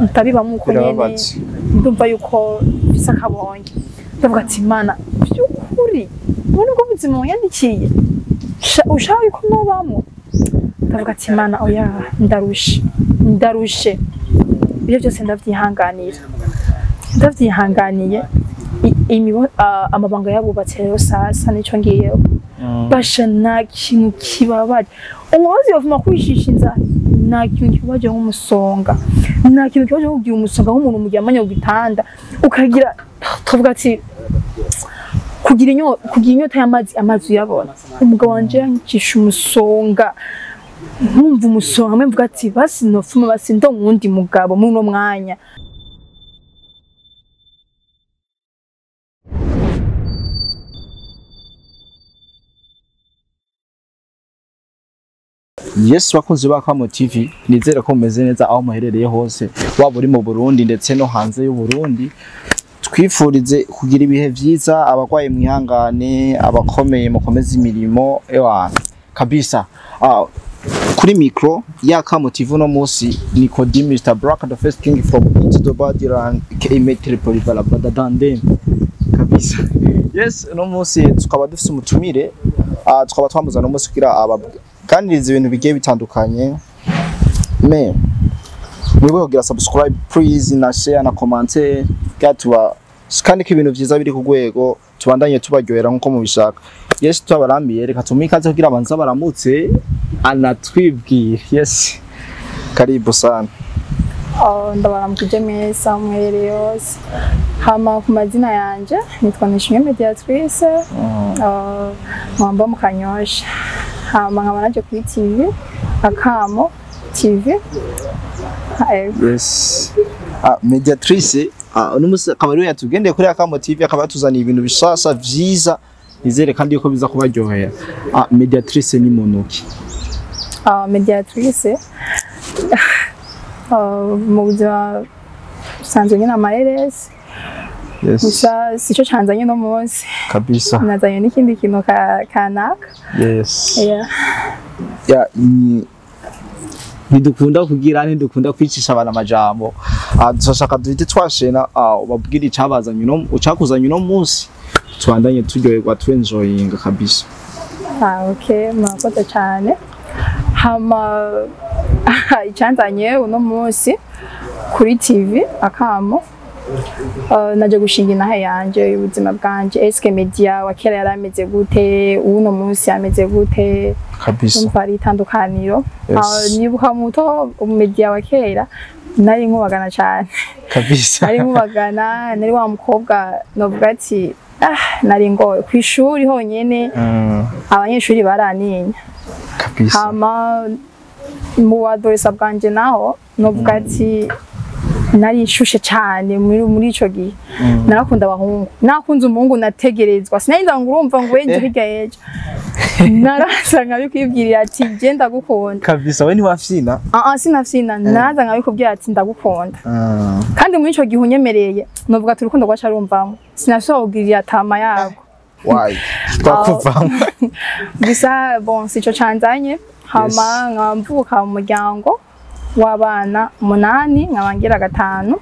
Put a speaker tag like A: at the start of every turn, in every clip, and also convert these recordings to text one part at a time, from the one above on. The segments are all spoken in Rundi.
A: ndabibamo uko nyene ndumva yuko bisa akabonye ndavuga ati Mana by'ukuri ubona ko ubuzima wanyandikiye ushaka yuko nobamo ndavuga ati Mana oya ndarushe ibyo byose ndavyihanganiye amabanga yabubatse rero sasa nico ngiyeho basha nta kintu kibabaje umubazi yavuma kwishisha inzara nta kintu kibabaje nk'umusonga nta kintu kibabaje kugira umusonga nk'umuntu muryamanye ku gitanda ukagira tuvuga ati kugira inyota y'amazi uyabona umugabo wanje yancisha umusonga nkumva umusonga mwe mvuga ati basi nofuma basi ndo wundi mugabo muri uno mwanya.
B: Yes, bakunzi ba Kamo TV nizera ko mumeze neza aho muherereye hose waba uri mu Burundi ndetse no hanze y'u Burundi. Twifurize kugira ibihe vyiza abagwaye mwihangane abakomeye mukomeza imirimo kabisa. Kuri micro ya Kamo TV no musi Nicodim Mr. Black the first king from the body rank Metropolis Badadande kabisa. Yes, no musi tukaba dufite umutumire tukaba twamuza no musi kugira kandi ibintu bigiye bitandukanye me mwibuke kugira subscribe please na share na commenter gatuba kandi ko ibintu byiza biri ku rwego tubandanye tubaryohera nkuko mubishaka. Yes, tubarambiye reka tumikaze kugira abanza baramutse anatwibwira. Yes, karibu sana.
A: Ndabaramukije meza mwerere yose hama ku mazina yanje nitwa Nishimwe Mediatrice mwamba mu Kanyosha hama nkaba naje kuri TV Akamo TV.
B: Yes, Mediatrice unumunsi akaba rero yatugendeye kuri Akamo TV akaba tuzaniye ibintu bishasha vyiza nizere kandi yuko biza kubaryohera. Mediatrice ni munuki?
A: Mediatrice mu buzima busanzwe nyine Amahirwe.
B: Yes.
A: Gusa sico canzanye no munsi
B: kabisa
A: nazanye n'ikindi kintu kanaka.
B: Yes.
A: Yeah.
B: Nidukunda kugira ntidukunda kwicisha abana amajambo. Dushaka duhite twashena ubabwira icabazanye no ucakuzanye no munsi twandanye turyoherwa twenjoyinga kabisa.
A: Okay, murakoze cyane. Hama icyanzanye uno munsi kuri TV Akamo naje gushinga intahe yanje ubuzima bwanje eske media wa kera yarameze gute uno munsi ameze gute
B: kabisa
A: umfari itandukaniro. Nibuka muto media wa kera nari nkubagana cyane
B: kabisa
A: nari nkubagana nari wa mukobwa novuga ati nari ngoye ku ishuri honyene abanyeshuri baraninya
B: kabisa.
A: Hama mu adolesa bwanje naho novuga ati nari nshushe cyane muri ico gihe narakunda abahungu nakunze umuhungu nategerezwa sinayinza ngo urumva ngo wenje bigayeje narasa nkabikubwirira ati je ndagukunda
B: kabisa. We ni wafina?
A: Sinafina naza nkabikubwira ati ndagukunda kandi muri ico gihe unyemereye novuga ati urukundo rwacu arumvamo sinashobora tama yago
B: why twakuvamo
A: gusa bon sico canzanye hama nkamvuka mu muryango w'abana 8 nkabangira 5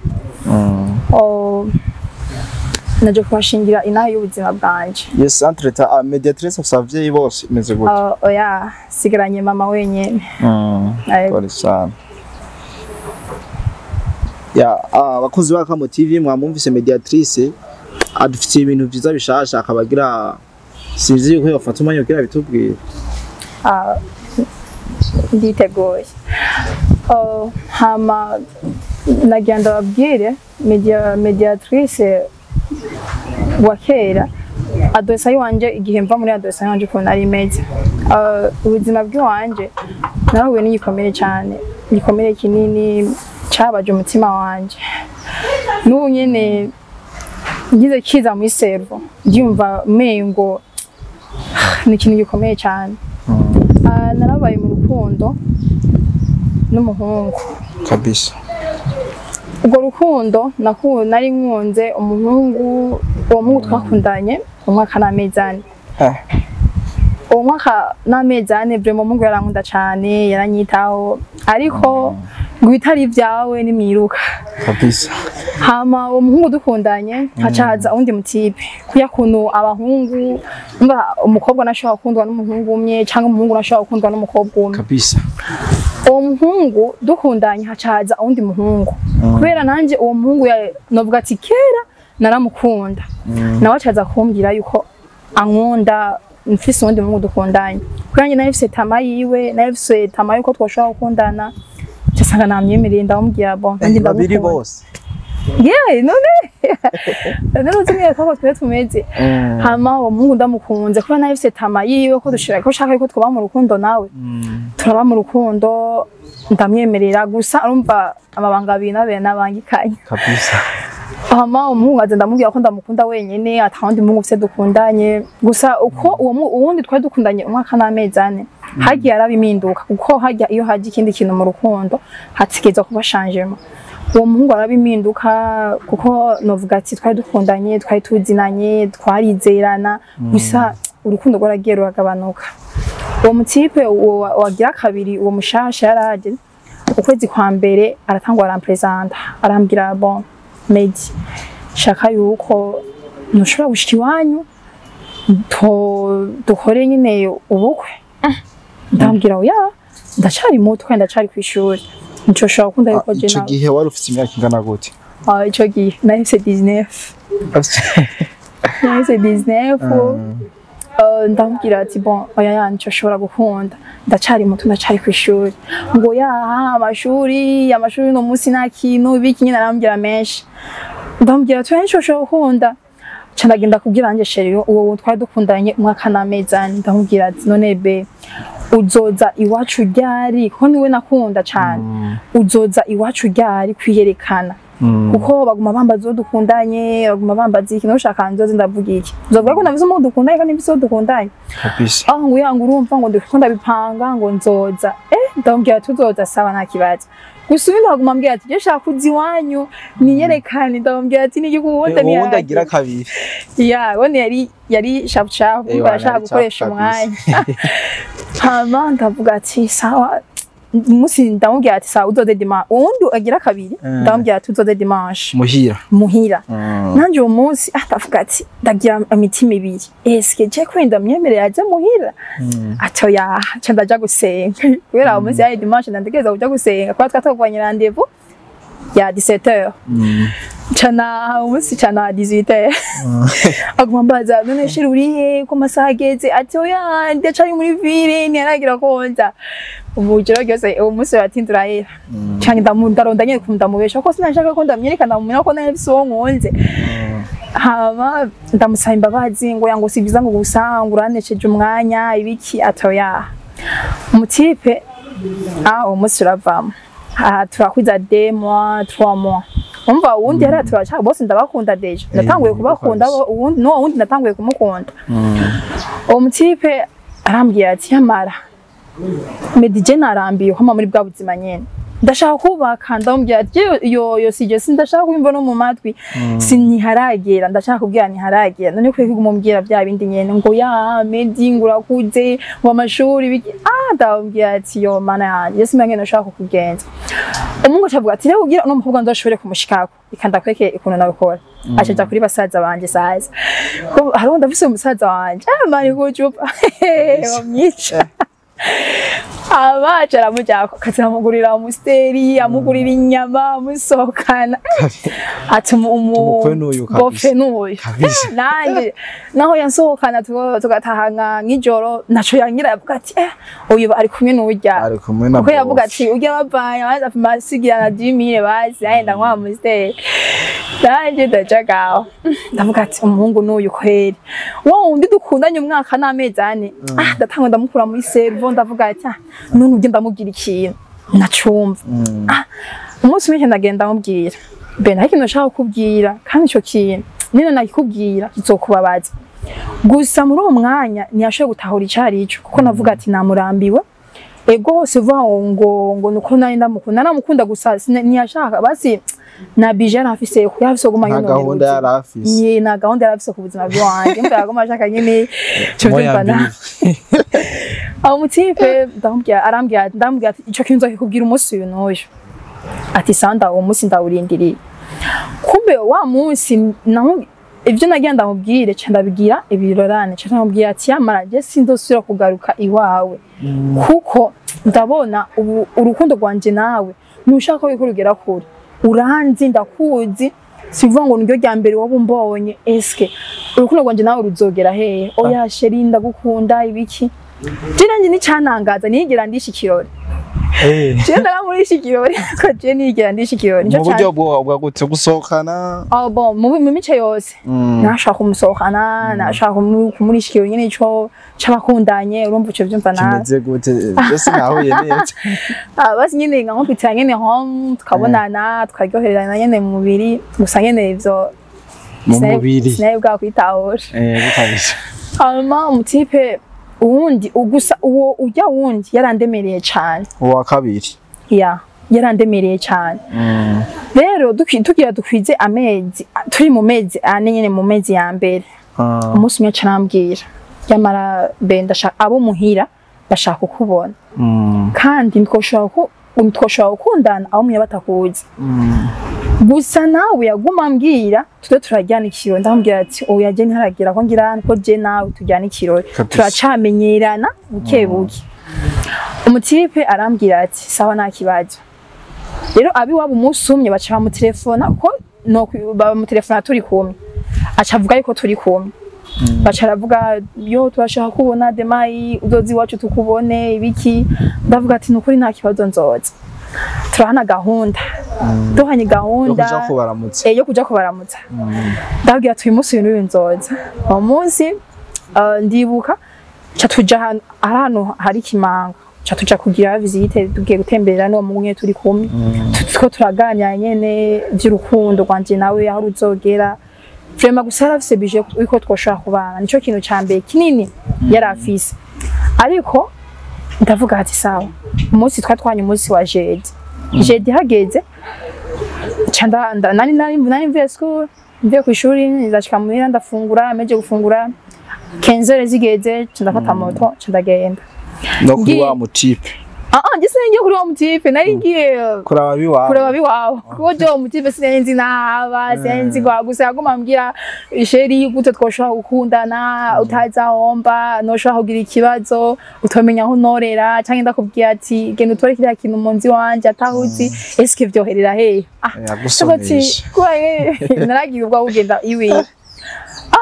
A: naje kubashingira inaha y'ubuzima bwanje.
B: Yes, entreta Mediatrice savye bose imeze gute?
A: Oya sigaranye mama wenyene.
B: Kore sana. Bakunzi ba Kamo TV mwamumvise Mediatrice adufite ibintu byiza bishasha akabagira sinzi yuko yafata umanya kugira bitubwire.
A: Nditegoye. Hama nagenda babwire Mediatrice wa kera adolesa wanje igihe mva muri adolesa wanje ko nari meze ubuzima bw'iwanje nahuye n'igikomere cyane igikomere kinini cabaje umutima wanje n'ubu nyene ngize kiza muri servo ndumva mengo ni ikintu gikomeye cyane. Narabaye mu rukundo n'umuhungu
B: kabisa.
A: Ubwo rukundo nari nkunze umuhungu uwo muhungu twakundanye umwaka n'amezane. Umwaka n'amezane vraiment umuhungu yarankunda cyane yaranyitaho ariko ngo bitari vyawe nimwiruka
B: kabisa
A: hama uwo muhungu dukundanye hacaza undi mutipe kuya kuntu abahungu umva umukobwa nashaka kundwa n'umuhungu umwe cyangwa umuhungu nashaka kundwa n'umukobwa umwe
B: kabisa
A: uwo muhungu dukundanye hacaza undi muhungu kubera nanje uwo muhungu novuga ati kera naramukunda nawe acaza kumbwira yuko ankunda mfise undi muhungu dukundanye kandi nahise tama yiwe nahise tama yuko twoshaka gukundana cyasanga namyemereye ndamubwira bon kandi
B: babiri bose
A: yeah none utumye ko twe tumeze hama uwo muhungu ndamukunze kuba nahise tama yiwe ko dushaka ko shaka yuko twaba mu rukundo nawe turaba mu rukundo ndamyemerera gusa urumva amabanga abiri nabe nabangikanye
B: kabisa
A: hama umuhungu aza ndamubwira ko ndamukunda wenyene atawundi muhungu ufite dukundanye gusa uko uwundi twari dukundanye umwaka n'amezi ane hagiye arabiminduka kuko hajya iyo haje ikindi kintu mu rukundo hatigeza kuba changement uwo muhungu arabiminduka kuko novuga ati twari dukundanye twari tuzinanye twarizerana gusa urukundo rwaragiye ruragabanuka uwo mutipe wagira kabiri uwo mushasha yaraje ukwezi kwa mbere aratangwa arampresenta arambwira bon Medi shaka yuko nushobora gushika iwanyu dukore nyine ubukwe ndambwira oya ndacari muto kandi ndacari kwishuri nico shaka gukunda yuko je
B: ico gihe wari ufite imyaka ingana gute
A: ico gihe nahise 19 nahise 19 ndambwira ati bon oya nico shobora gukunda ndacari muto ndacari kwishuri ngo ya amashuri no musi nakintu ibiki nyine arambwira menshi ndambwira twe nico shobora gukunda cyandagenda kubwira nje sheri uwo twari dukundanye umwaka n'amezi ane ndamubwira ati none be uzoza iwacu ryari ko niwe nakunda cyane uzoza iwacu ryari kwiyerekana kuko baguma bambaza dukundanye baguma bambaza ikintu ushaka nzoze ndavuga iki uzovuga ko nabizo mu dukundanye kandi bizo dukundanye
B: kabisa
A: ngo yanga urumva ngo ndikunda bipanga ngo nzoza ndambwira tuzoza sawa nta kibazo gusa undi aguma ambwira ati je shaka kuzi wanyu niyerekane ndambwira ati nigikunda ni
B: uwundi agira kabiri
A: ya wone yari shabucabu barashaka gukoresha umwanya hama ndavuga ati sawa musi ndamubwira ati sawa uzoze dimanche uwundi agira kabiri ndamubwira ati uzoze dimanche muhira nanje uwo munsi ndavuga ati ndagira imitima ibiri eske je kwenda myemerera aje muhira atoya ca ndaja gusenga kubera uwo munsi ya dimanche ndandegeza kuja gusenga kwa twatavanye rendez-vous ya 17h cana umunsi cana 18h aguma mbaza none shiri urihe ko masaha ageze ati oya ndacari muri ville ntiyaragira konza ubujero gyose umunsi watindura yera cyane ndaronda nyine kumudamubesha ko sinashaka ko ndamyerekana mu ko nari so nkonze hama ndamusaba imbabazi ngo yango siviza ngo gusanga uranesheje umwanya ibiki atoya umutipe umunsi uravamo turakwiza 2 mois 3 mois umva uwundi yari turashaka bose ndabakunda deje natanguye kubakunda uwundi no uwundi natanguye kumukunda uwo mutipe arambwira ati yamara medije narambiye ko muri bwa buzima nyene ndashaka kubaka ndambwira ati yo sije sindashaka kubimva no mu matwi sinyiharagera ndashaka kubwira ntiharagera none kwe kugumumbwira bya bindi nyene ngo ya medi ngurakuze ngo amashuri biki ndambwira ati yo mana yanjye yesi mangene nashaka kugenza umungu cavuga ati rero ugira no mukobwa ndoshobore kumushikako ikanda kweke ikuntu nabikora acaja kuri basaza banje saza ko haro ndafise umusaza wanje mari kujupa bamyica abaca aramujyako kazamugurira umusteri amugurira inyama amusohokana ati bofe n'uyu nanjye naho yansohokana tugatahanga nk'ijoro naco yangira yavuga ati uyu ari kumwe n'urya kuko yavuga ati urya bavanye baza masigira na 10000 bazi ayenda nkwa umusteri nanjye ndajagaho ndavuga ati umuhungu n'uyu kweri wo undi dukundanye umwaka n'amezi ane ndatanga ndamukura muri servo ndavuga ati none ugenda ndamubwira ikintu nacumva umunsi umwe ndagenda mubwira be nta kintu nashaka kubwira kandi ico kintu nene nakikubwira kizokubabaza gusa muri uwo mwanya ntiyashoboye gutahura icari ico kuko navuga ati namurambiwe ego hose vuga ngo nuko nari ndamukunda gusa ntiyashaka basi na bije nafise ko yafise guma nyine
B: gahunda yarafise
A: na gahunda yarafise ku buzima bwanje mbere agoma ashaka nyine cyo byumvana aho mutipe ndambwira ico kintu nzakikubwira umunsi uyu n'uyu ati sanda uwo munsi ndawurindiriye kumbe wa munsi naho ivyo nagiye ndamubwire ca ndabigira ibirorane ca ndamubwira ati yamara je sindosubira kugaruka iwawe kuko ndabona urukundo rwanje nawe nushaka ko bikurugera kure uranzi ndakuzi sivuga ngo niryo rya mbere waba umbonye eske urukundo rwanje nawe ruzogera hehe oya sheri ndagukunda ibiki Jina ni canangaza nigera ndishikirore. Jenda muri shikirore ko je nigera ndishikirore.
B: Mu buryo bwo gute gusohokana?
A: Bon mu mice yose. Nashaka kumusohokana, nashaka kumuri shikirore nyene ico c'abakundanye urumva ico byumva na.
B: Kimeze gute? Byose naho yeneye.
A: Basi nyene nko kwitanya nyene home tukabonana twaryohererana nyene mu mubiri gusa nyene ivyo
B: mu mubiri.
A: Sinabwa kwitahora.
B: Bukabisha.
A: Hama umutipe uwundi ugusa uwo ujya wundi yarandemereye cyane
B: uwa kabiri
A: yarandemereye cyane rero tugira dukwize amezi turi mu mezi ane nyene mu mezi ya mbere umunsi umwe carambwira yamara benda abo muhira bashaka kubona kandi twoshobora gukundana aho muya batakuzi gusa nawe yaguma ambwira tuze turajyana ikiro ndambwira ati oya je ntaragira ko ngira ko je nawe tujyana ikiro turacamenyerana bukebuke umutipe arambwira ati sawa nta kibazo rero abi wabo umusumye baca mu telefona ko no mu telefona turi kumwe aca avuga yuko turi kumwe baca aravuga yo turashaka kubona demayi uzozi wacu tukubone ibiki ndavuga ati nukuri nta kibazo nzoza turahana gahunda duhanye gahunda yo kuja kubaramutsa ndabwira tuyi munsi ibintu binzoza uwo munsi ndibuka ca tuja ahantu hari ikimango ca tuja kugira visite tugiye gutemberera no mu mwe turi kumwe tuko turaganira nyene vy'urukundo rwanje nawe aho ruzogera vraiment gusa yarafise bije uko twoshaka kubana nico kintu ca mbere kinini yarafise ariko ndavuga ati sawa umunsi twatwanye umunsi wa jeudi hageze canda nani mvuye school mvuye ku ishuri nzashika muhira ndafungura meje gufungura 15 zigeze ndafata moto ndagenda
B: no kuri wa mutipe
A: gise ngiye kuri wa mutipe nari ngiye kuraba biwawe kuko je mutipe sinenzi naba senzi kwa gusa yaguma mbwira isheri gute twoshaka gukundana utaza homba no shaka kugira ikibazo utomenya aho norera canke ndakubwiye ati genda utore kiriya kintu munzi wanje atahuzi eske vyoherera hehe
B: yagusonesha
A: naragiye ubwo ugenda iwe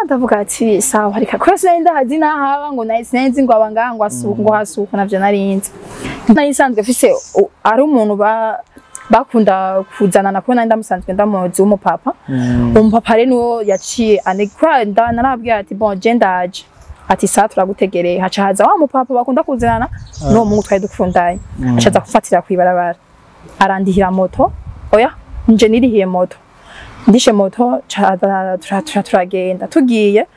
A: ndavuga ati sawa ariko kwese ndahazi nahaba ngo sinenzi ngo abanga ngo asuka ngo hasuka navyo narinzi nayisanzwe afise ari umuntu bakunda kuzanana ko ndamusanzwe ndamuzi umupapa umupapa rero niwo yaciye anekwa narabwiye ati bon je ndaje ati sa turagutegereye haca haza wa mupapa bakunda kuzanana no mungu twari dukundanye acaza kufatira kwibarabara arandihira moto oya nje nirihiye moto ndishe moto turagenda tugiye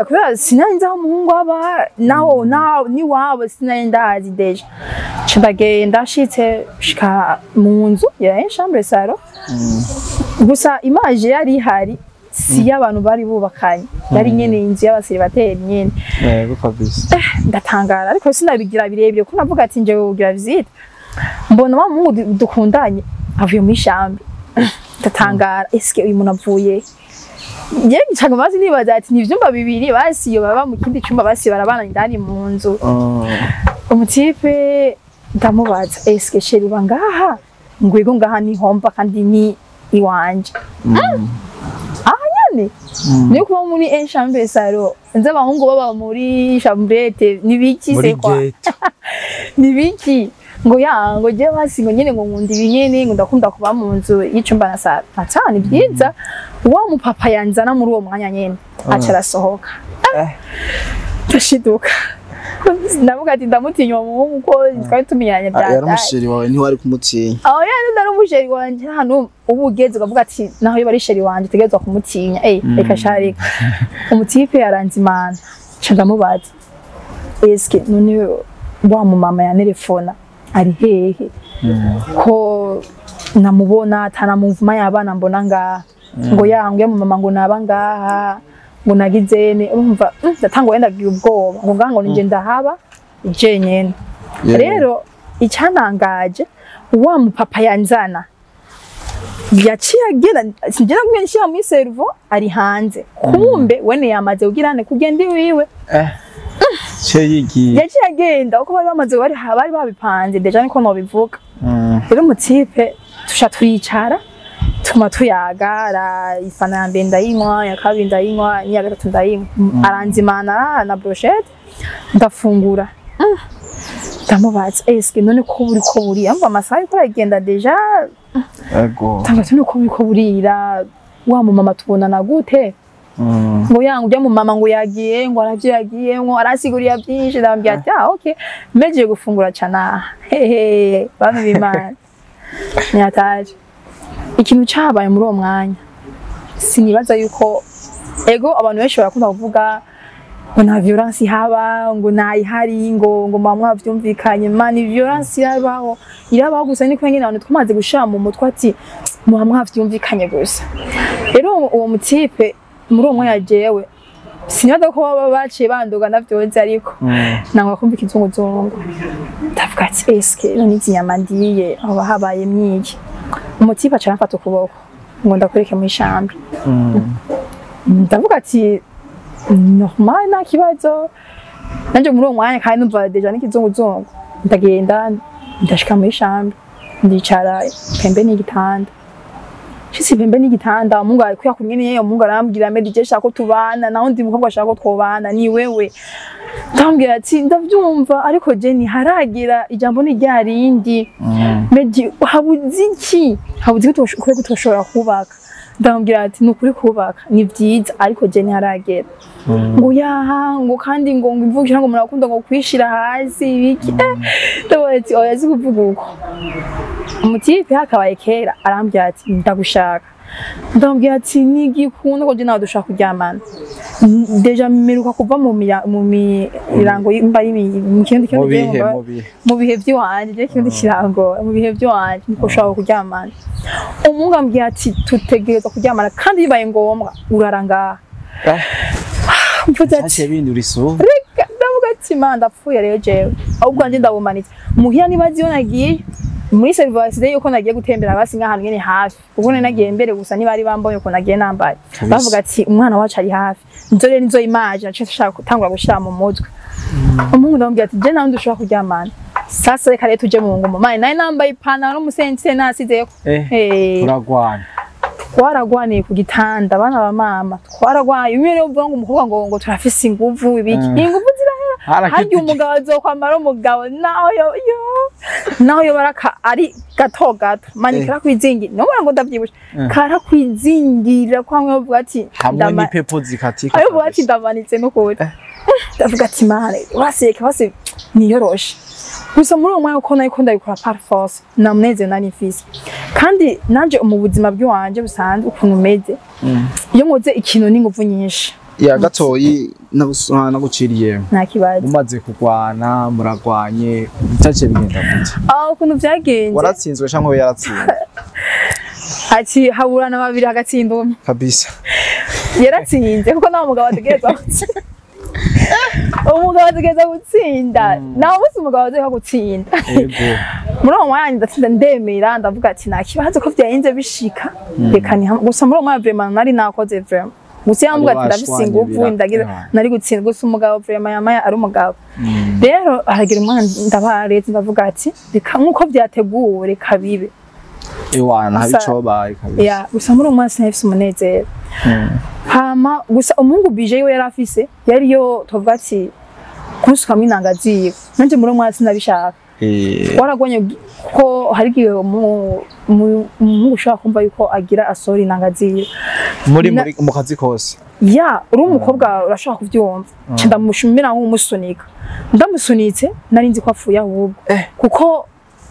A: kubera sinanza umuhungu aba naho ni wabo sinandazi deje ndagenda shitse shika mu nzu ya chambre salo gusa image yari hari si y'abantu bari bubakanye yari nyene inzu y'abasiribateri nyene ndatangara ariko sinabigira birebire ko navuga ati nje ugira visite mbona wa mungu dukundanye avuye muri chambre ndatangara eske uyu muntu avuye je ncaga bazi nibaza ati ni ivyumba bibiri basi yo baba mu kindi cyumba basi barabana indani mu nzu umutipe ndamubaza eske sheri bangaha ngwego ngaha ni homba kandi ni iwanje nyane ni kuba muri chambre salo nze abahungu baba muri chambrette nibiki se kwa nibiki ngo je basi ngo nyene ngo nkunda ibinyene ngo ndakunda kuba mu nzu y'icumba na sala atani byiza wa mupapa yanzana muri uwo mwanya nyene aca arasohoka tashiduka ndavuga ati ndamutinya umuhungu ko twari tumenyanye byanda
B: yaramusheri wawe ni wari kumutinya
A: yani ndaramusheri wanje hano ubugeze ukavuga ati naho yari sheri wanje tegezwa kumutinya reka sharika umutipe yaranzimana ca ndamubaza eske none wa mu mama ya telefona ari hehe ko namubona atanamuvuma y'abana mbona ngaha ngo yanguye mu mama ngo naba ngaha ngo nagizene urumva ndatango wenda giye ubwoba ngo ngaha ngo ninje ndahaba je nyene rero icyanangaje wa mupapa yanzana yaciye agenda sinjye nshira muri servo ari hanze kumbe wene yamaze kugirane kugenda iwiwe yaciye agenda uko bari bamaze bari babipanze deja niko no bivuga rero mutipe tusha turicara tuma tuyagara ifana ya mbenda yinywa ya kabiri ndayinywa niya gatatu ndayinywa aranzimana na brochette ndafungura ndamubaza eske none ko buri amva amasaha ko agenda deja ego tangatu ko burira wa mu mama tubonana gute ngo yangu bya mu mama ngo yagiye ngo aravyo yagiye ngo arasiguriya byinshi ndambya ati okay meje gufungura cana hehe bano bimana nyataje ikintu cyabaye muri uwo mwanya sinibaza yuko ego abantu benshi barakunda kuvuga ngo nta violence haba ngo nayihari ngo mama byumvikanye mani violence yabaho irabaho gusa niko nyine abantu twamaze gushira mu mutwe ati mama byumvikanye gusa rero uwo mutipe muri uwo mwanya jewe sinibaza ko baba baciye banduga navyonze ariko nangwa kumva ikizunguzungu ndavuga ati eske none inyama ndiye aho habaye myiki umutipe aca afata ukuboko ngo ndakureke mu ishambre ndavuga ati normal nta kibazo nanje muri uwo mwanya kandi numva deja n'ikizunguzungu ndagenda ndashika mu ishambre ndicara pembeni y'igitanda shisi pembeni y'igitanda umungu ari kuyakumye niyo umungu arambwira medije shaka tubana naho ndi mukobwa shaka twobana ni wewe ndambwira ati ndavyumva ariko je ni haragira ijambo ni ryarindi meji habuzi ko tushobora kubaka ndambwira ati nukuri kubaka ni vyiza ariko je ni haragera ngo yaha ngo kandi ngo imvukira ngo murakunda ngo kwishira hasi biki ndabati oyazi kuvuga uko umutipe hakabaye kera arambwira ati ndagushaka ndambwira ati nigikunda ko je nawe dushaka kuryamana deja mimeruka kuva mu mirango mbari mu kindi mu bihe by'iwanje je kindi kirango mu bihe by'iwanje niko ushaka kuryamana umungu ambwira ati tutegereza kuryamana kandi bibaye ngombwa uraranga mvuze ati
B: bintu riso
A: ndavuga ati manda pfuye rero jewe ahubwo nje ndabumanitse muhira nibazi yo nagiye muri service de yuko nagiye gutembera basi nk'ahantu nyene hafi ubwo nagiye mbere gusa niba ari bambonye ko nagiye nambaye bavuga ati umwana wacu ari hafi nzore nizo image nace nshaka gutangura gushira mu mutwe umuntu ndambwira ati je nawe ndushaka kuryamana sasa reka rero tuje mu ngumo mane naye nambaye ipantaro n'umusense nasizeko
B: turagwana
A: twaragwaniye ku gitanda bana ba mama twaragwaye umwe uvuga ngo umukobwa ngo turafise inguvu ibiki inguvu zirahera harya umugabo azokwambara umugabo naho yo baraka ari gato manikira kwizingira no ngo ndavyibusha kara kwizingira kwamwe bavuga ati
B: hamwe ni pepo zikatika
A: ayo bavuga ati ndamanitse no kuri ndavuga ati mare waseke base niyoroshe gusa muri uwo mwanya uko nayiko ndabikora par force namuneze nari mfise kandi nanje mu buzima bw'iwanje busanzwe ukuntu meze iyo nkoze ikintu n'inguvu nyinshi
B: ya gatoyi naguciriye
A: nta kibazo
B: umaze kugwana muragwanye bitace bigenda gute
A: ukuntu vyagenze
B: waratsinzwe canke yaratsinzwe
A: ati haburana babiri hagatsinda umwe
B: kabisa
A: yaratsinze kuko nawo mugabo ategereza umugabo ategereza gutsinda nawe musi umugabo ategereza gutsinda muri uwo mwanya ndatsinda ndemera ndavuga ati nta kibazo ko vyagenze bishika reka ni gusa muri uwo mwanya vraiment nari nakoze vraiment gusa yambwa ati ndafise inguvu ndagira nari gutsinda gusa umugabo vraiment yamaye ari umugabo rero aragira umwana ndabaretse ndavuga ati reka nkuko vyateguwe reka bibe
B: iwana habicobaye kabisa
A: ya gusa muri uwo mwanya sinafise umunezero hama gusa umungu bije yiwe yarafise yari yo tovuga ati kusukamwe inanga ziwe nanje muri umwasi nabishaka waragwanye ko hari gihe umungu ushaka kumva yuko agira asori inanga ziwe
B: muri mu kazi kose
A: ya uri umukobwa urashaka kuvyumva ndamushimira nk'umusunika ndamusunitse nari nzi ko apfuye ahubwo kuko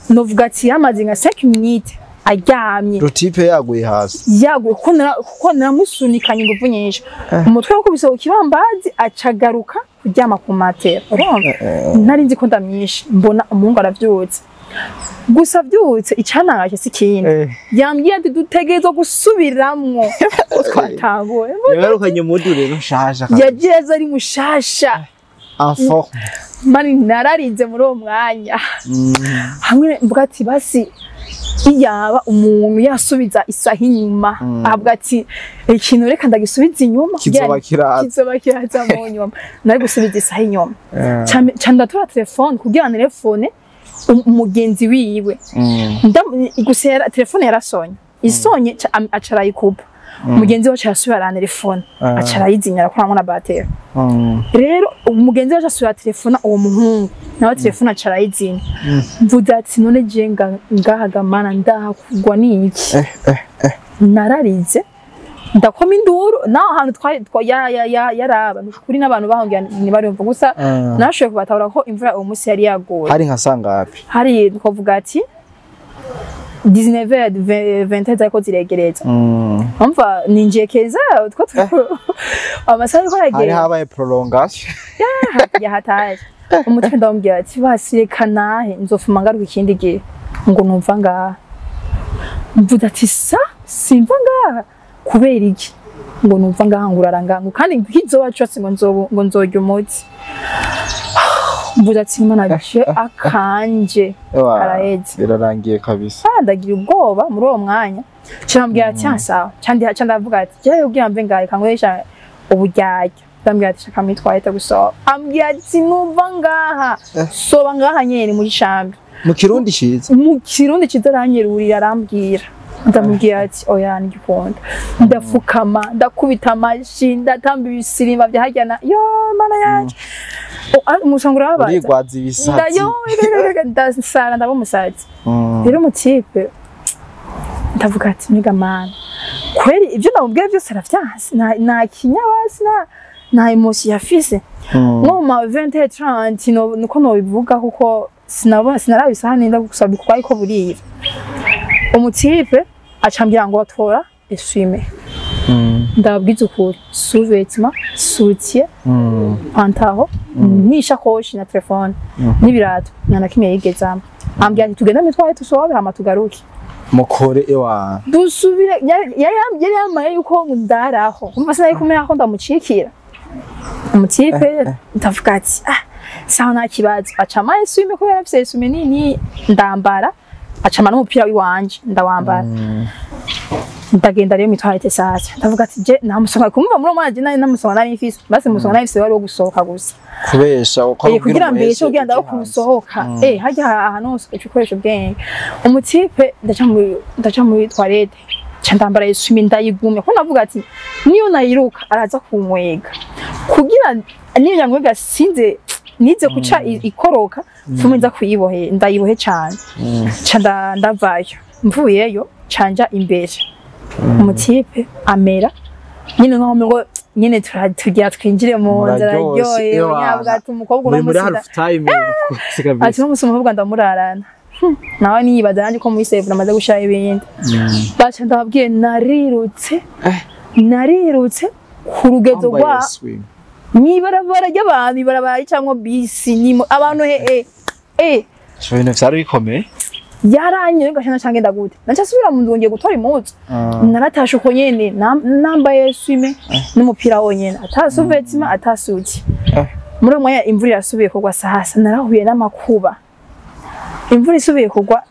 A: novuga ati yamaze nka 5 minutes aryamye
B: rotipe yaguye hasi
A: kuko naramusunikanye inguvu nyinshi umutwe wako bisaba kibambazi acagaruka kuryama ku matera urumva nari nzi ko ndamyishe mbona umungu aravyutse gusa vyutse icanangaje sikindi yambwiye ati dutegerezwa gusubiramwo twatanguye
B: yarukanye mudu rero shasha
A: yagize ari mushasha
B: Info.
A: mani nararize muri uwo mwanya hamwe mvuga ati basi iyaba umuntu yasubiza isaha inyuma avuga ati ikintu reka ndagisubiza inyuma
B: kizoba
A: kiraza mu nyuma nari gusubiza isaha inyuma candatora telefone kugira ngo telefone umugenzi wiwe gusera telefone yarasonye isonye acarayikupa umugenzi wacu yasubira ara telefone acarayizinyara ko hamwe na bateri rero umugenzi wacu asubira telefone uwo muhungu nawe telefone acarayizinya mvuga ati none je ngahagamana ndahakugwa niki nararize ndakoma induru naho hantu yaraba kuri n'abantu bahongira ni bari mvuga gusa nashoye kubatahura ko imvura uwo munsi yari yagoye
B: hari nka sangapi
A: hari twavuga ati 19h20 zako ziregereza umva ninjekeza utwo amasaha yuko yagiye
B: hari habaye prolongation
A: ya hataje umutwe ndambwira ati basireka nahe nzofuma ngaruka ikindi gihe ngo numva ngaha mvuga ati simva ngaha kubera iki ngo numva ngaha nguraranga kandi nkizo wacu ngo nzorya umuti mvuga ati Imana bice akanje araheze
B: birarangiye kabisa
A: ndagira ubwoba muri uwo mwanya cyambwira ati sawa ndavuga ati je ubwira mve ngahe kankwesha uburyarya ndambwira ati shaka mitwaye gusa ambwira ati numva ngaha soba ngaha nyene mu gishambi
B: mu kirundi
A: ciza aranyerurira arambwira ndamubwira ati oya nigikunda ndafukama ndakubita amashi ndatamba ibisirimba byahajyana yo mana yanje umusangura wabaza
B: urigwaza ibisatsi
A: ndasara ndabo musatsi rero umutipe ndavuga ati niga mana kweri ibyo namubwiye byose arafyanse nta kinyabasi nta emotion yafise nko ma 20:30 nuko no bivuga kuko sinarabisaha nenda gusaba kuko ariko buriye umutipe acambira ngo batora eswime ndabwiza ukuri sous-vêtements soutien pantalon n'ishakoshi na telefone n'ibirato nana kimwe yigezamo ambwira ati tugenda mitwaye tusobe hama tugaruke
B: mukore ewa
A: dusubire yari yamaye yuko ndaraho umva sinaye kumenya ko ndamucikira umutipe ndavuga ati sawa nta kibazo acama eswime kubera afise eswime nini ndambara acama n'umupira w'iwanje ndawambara ndagenda rero mitwaye sasa ndavuga ati je namusonga kumva muri umwana je namusonga nari mfise basi musonga nari mfise wari wo gusohoka gusa
B: kubesha uko
A: kugira mbeshe ugenda kusohoka hajya ahantu hose ukoresha ubwenge umutipe ndaca muri toilette candambara yisumi ndayigumye ko navuga ati niyo nayiruka araza kunkwega kugira niyo yankwega sinze nize kuca ikoroka fume nza kuyibohe ndayibohe cyane canda ndavayo mvuyeyo canja imbere umutipe amera nyine ngo nyine tugira twinjire mu nzara ryoye yavuga ati umukobwa uramusida ati umusuma umukobwa ndamurarana nawe niyibaza nanje ko muri save namaze gushaya ibindi baca ndababwiye narirutse ku rugezo rwa nibarabara ry'abantu ibarabara cyangwa bisi ni abantu
B: cyo ibintu byari bikomeye
A: yaranye gashana cange ndagute naca subira mu ndongeye gutora impuzu naratashe uko nyene nambaye swime n'umupira wonyene atasuvetsima atasuki muri mwanya imvura yasubiye kugwa sahasa narahuye n'amakuba imvura isubiye kugwa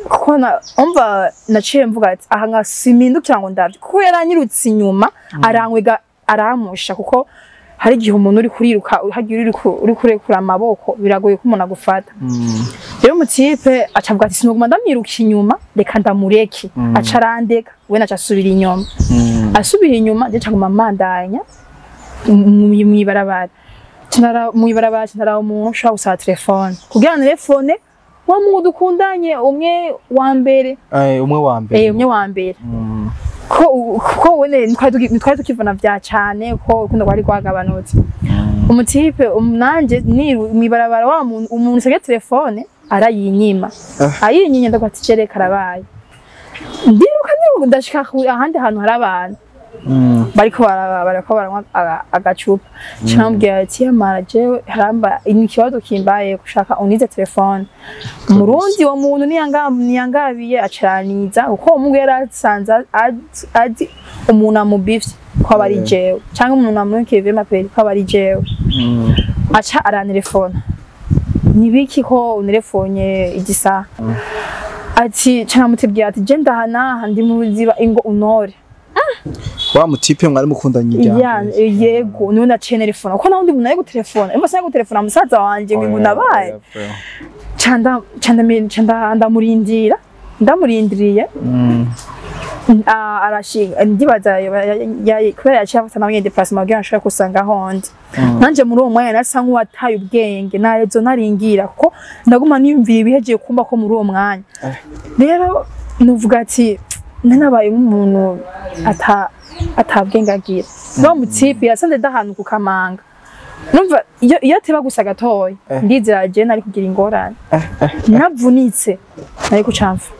A: kuko umva naciye mvuga ati aha ngasimindukira ngo ndavye kuko yaranyirutse inyuma arankwega aramusha kuko hari igihe umuntu uri kuriruka uri kurekura amaboko biragoye ko umuntu agufata rero umutipe acavuga ati sinuguma ndamwiruka inyuma reka ndamureke acarandeka we naca asubira inyuma asubira inyuma je caguma mandanya mwibarabara cinara umuntu ushaka gusaba telefone kugira ngo telefone wa muntu dukundanye umwe wa mbere umwe wa mbere ko wene twari tukivana vya cyane ko ukunda kwari kwagabanutse umutipe nanje ni mwibarabara wa umuntu sege telefone arayinyima ayinyinya ndagwati cere karabaye ndiruka ndashika ahandi hantu hari abantu bariko baranywa agacupa cyambwiye ati amara jewe haramba ikibazo kimbaye gushaka unize telefone murundi wa muntu niyangabiye acaraniza uko umuntu yarasanza adi umuntu amubifye ko bari jewe cyangwa umuntu amurikeve maperi ko bari jewe aca arantelefona nibiki ko unelefonye igisa ati cana mutibwira ati je ndahana ndi mu ruziba ingo unore
B: wa mutipe mwari mukundanye
A: ijyanye yego niwe naciye telefona kuko nawe ndi umuntu ari gutelefona imba sanga gutelefona musaza wanje ngo nabaye canda ndamurindiriye arashinga ndibaza kubera yaciye afata nawe déplacement kugira nshobore kusanga hondi nanje muri uwo mwanya nasa nk'uwataye ubwenge narezo naringira kuko ndaguma niyumvira ibihegeye kumba ko muri uwo mwanya rero nuvuga ati nanabaye nk'umuntu atabwenge agira no mutipe yasanze dahantu ku kamanga numva iyo ateba gusa gatoya ndizera je nari kugira ingorane navunitse nari kucamfa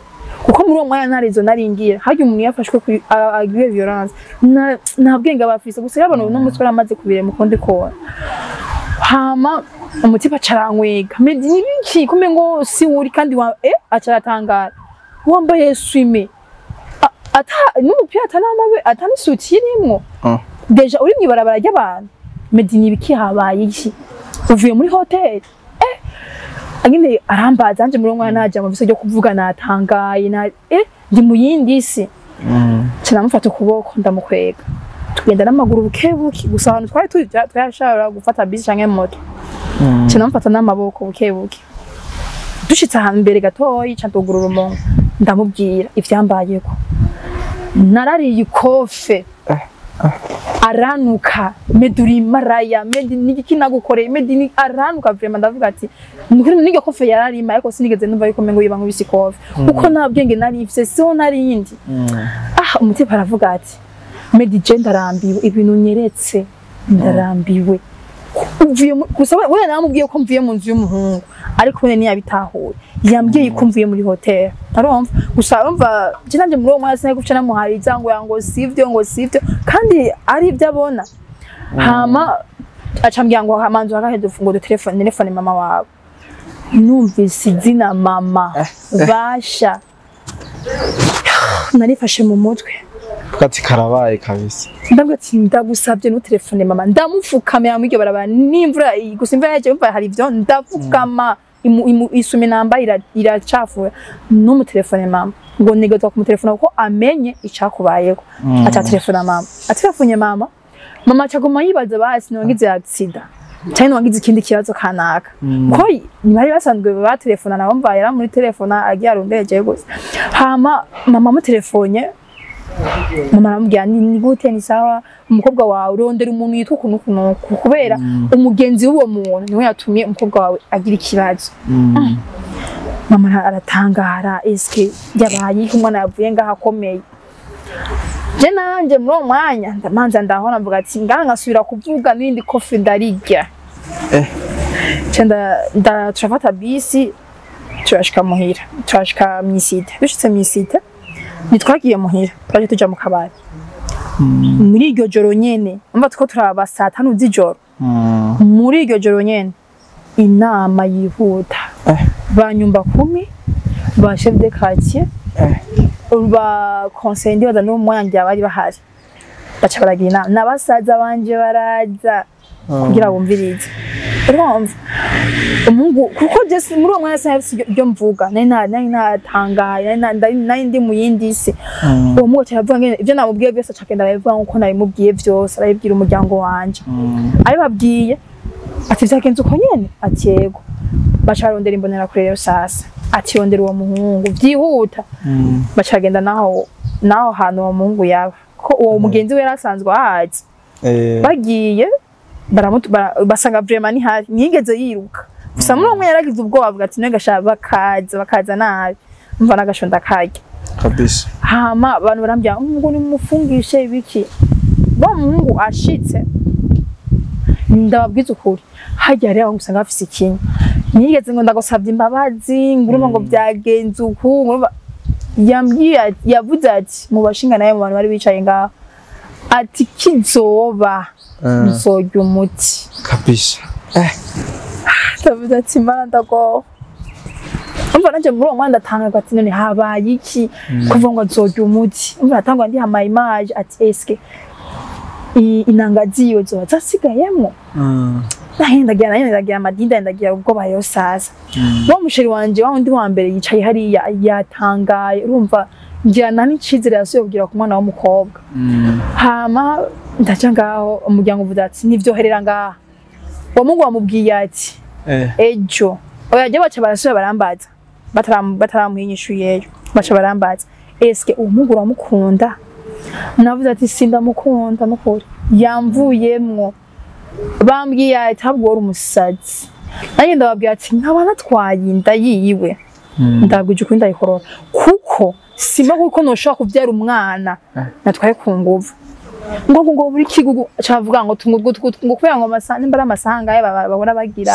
A: kuko muri uwo mwanya narezo naringira harya umuntu yafashwe agiye violence nta bwenge abafise gusa yabona no mutwe aramaze kubire mu konde kora hama umutipa carankwega medi nibiki kume ngo si wuri kandi acaratangara wambaye swime ata n'umupira atanamabe atanisuti irimwo deja uri mwibarabara ry'abantu medi nibiki habaye iki uvuye muri hotel agende arambaza anje muri umwana naje mu biso byo kuvuga natangaye ndi mu yindi si cyamufata ukuboko ndamukwega tugenda n'amaguru bukebuki gusa abantu twari tuyashara gufata bisi canke moto cyamufata n'amaboko bukebuki dushitse ahantu imbere gatoyi cantugurura umuntu ndamubwira ivyambayeko narariye ikofe aranuka meduri maraya medi niki nagukoreye medi aranuka vraiment ndavuga ati nige kofe yararima ariko sinigeze numva yuko mengo yiba nkubisi kofe uko nabwenge nari ifise so nari indi umutipa aravuga ati medi je ndarambiwe ibintu nyeretse ndarambiwe uvuye gusa we namubwiye ko mvuye mu nzu y'umuhungu ariko we ntiyabitahuye yambwiye ko mvuye muri hotel arumva gusa arumva je nanje muri uwo mwanya sinari guca namuhariza ngo sivyo kandi ari ibyo abona hama acambwira ngo hamanzu hakahe ngo telefone mama wawe numvise izina mama basha narifashe mu mutwe
B: kati karabaye kabisa
A: ndabwo ati ndagusabye no telefone mama ndamupfukamira mu iryo barabara n'imvura gusa imvura yaje umva hari ibyo ndapfukama isume namba iracafura no mu telefone mama ngo negeza ku telefone kuko amenye icakubayeko acha telefone mama atelefonye mama acagoma yibaza basi nongize accident cyane wangize ikindi kibazo kanaka ko bari basanzwe ba telefone nabo mva yara muri telefone agiye arundeje gusa hama mama mu telefone mama aramubwira ni gute ni sawa umukobwa wawe urondera umuntu yitwa kuno kubera umugenzi w'uwo muntu niwe yatumye umukobwa wawe agira ikibazo mama aratangara eske yabaye umwana yavuye ngaha akomeye je nanje muri uwo mwanya ndamanza ndahona mvuga ati ngasubira kuvuga n'indi kofi ndarirya turafata bisi turashika muhira turashika mwisite dushitse mwisite nitwagiye muhira twaje tuja mu kabari muri iryo joro nyene umva two turaba saa 5 z'ijoro muri iryo joro nyene inama yihuta banyumba 10 ba chef de quartier ba conseil ndibaza no mwanje abari bahari baca baragira inama nabasaza banje baraza kugira bumvirize urumva umungu kuko je muri uwo mwanya sinabisi byo mvuga nari natangaye nari ndi mu yindi si uwo mwote yavuga ngene ivyo namubwiye byose acakenda arabivuga nkuko nabimubwiye byose arabibwira umuryango wanje ari babwiye ati vyagenze uko nyene ati yego baca barondera imbonera kure rero sasa ati yondera uwo muhungu vyihuta baca bagenda naho hantu uwo muhungu yaba ko uwo mugenzi we yarasanzwe ahazi bagiye basanga vraiment ni hari nigeze yiruka gusa muri umwe yaragize ubwoba avuga ati nega bakaza nabi mva nagashonda kajya
B: kabisa
A: hama abantu barambya ngo nimufungishe ibiki bo mungu ashitse ndababwiza ukuri hajya rero ngusanga afise ikintu nigeze ngo ndagusabye imbabazi nguruma ngo byagenze uku nguruma yambwiye yavuze ati mu bashinga naye mu bantu bari bicaye ngaho ati kizoba nzojya umuti
B: kabisa
A: ndavuze ati manda go umva nanje muri uwo mwanda atanga ati none habaye iki kuva ngo nzojya umuti umva atangwa ndi hama image ati eske inanga ziyo zo zasigayemo ndagira amadinda ndagira ubwo bayo sasa wa musheri wanje wa undi wa mbere yicaye hari yatangaye urumva ngira nani cizere yasuye kugira ku mwana w'umukobwa hama ndaca ngaho umuryango uvuga ati nivyoherera ngaha uwo mungu wamubwiye ati ejo oya je baca barasubira barambaza bataramuhinyishuyeyo baca barambaza eske uwo mungu uramukunda navuze ati sindamukunda nukuri yamvuyemwo bambwiye ati habwo wari umusazi nanjye ndababwira ati nkaba natwaye inda yiwe ndabwije uko ndayikorora kuko sima kuko noshaka kuvyara umwana natwaye ku nguvu ngo buri kigugu cavuga ngo ngo kubera ngo amasanga imbara amasanga babona bagira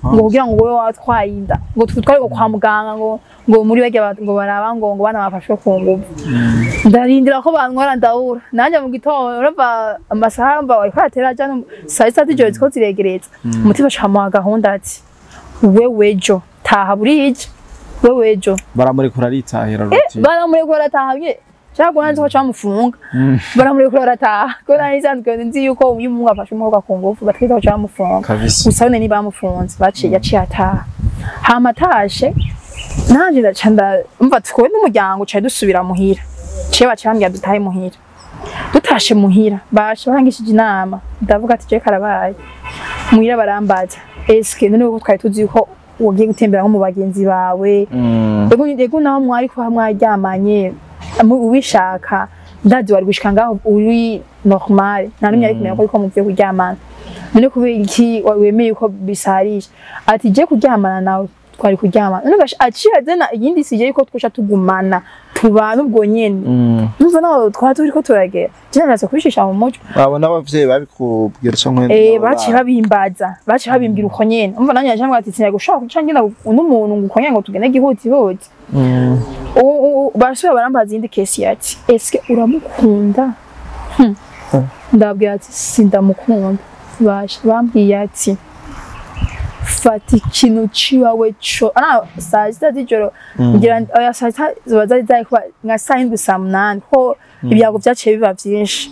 A: ngo kugira ngo wowe watwaye inda ngo twitware ngo kwa muganga ngo muri bage ngo baraba ngo bana bafashwe ku nguvu ndarindira ko bantwara ndabura nanje mu gitondo urava amasamba wari kwatera jana saa 3 z'ijoro ziko ziregereza umutima cyamuha gahunda ati wewejo taha burije wewejo
B: baramurekura aritahira ruti
A: baramurekura atahabye cyangwa nanze ko cyamufunga baramurekura arataha ko nari sanzwe nzi yuko uyu mungu afashe umuhoga ku nguvu batwita ko cyamufunga gusa none ni bamufunze yaciye ataha hama tashe nanje ndacanda umva twe n'umuryango cyaje dusubira muhira ciye bacambya dutahe muhira dutashe muhira basha barangishije inama ndavuga ati je karabaye muhira barambaza eske none uko twari tuzi yuko ugiye gutembera nko mu bagenzi bawe ego naho mwari ko mwaryamanye ubishaka ndazi wari gushika ngaho uri normal nta numwe ari kumenya ko muvuye kuryamana none kubera iki wemeye ko bisarisha ati je kuryamana nawe twari kuryamana none aciye zena yindi sije yuko twusha tugumana tubana ubwo nyene numva naho twaturi ko turagera je naraza kubishisha mu muco
B: babona abavyeyi babikubwira cyo nkwe
A: baci babimbira uko nyene umva nanye yajamwe ati tinya gushaka gucangina n'umuntu ngukonye ngo tugene gihuti hoti basubira barambaza indi kesi yati eske uramukunda ndabwira ati sindamukunda bambwiye ati fata ikintu ciwawe co saa 6 z'ijoro ngira oya saa 6 zari kuba nka 7:08 ko ibyago byaciye biba byinshi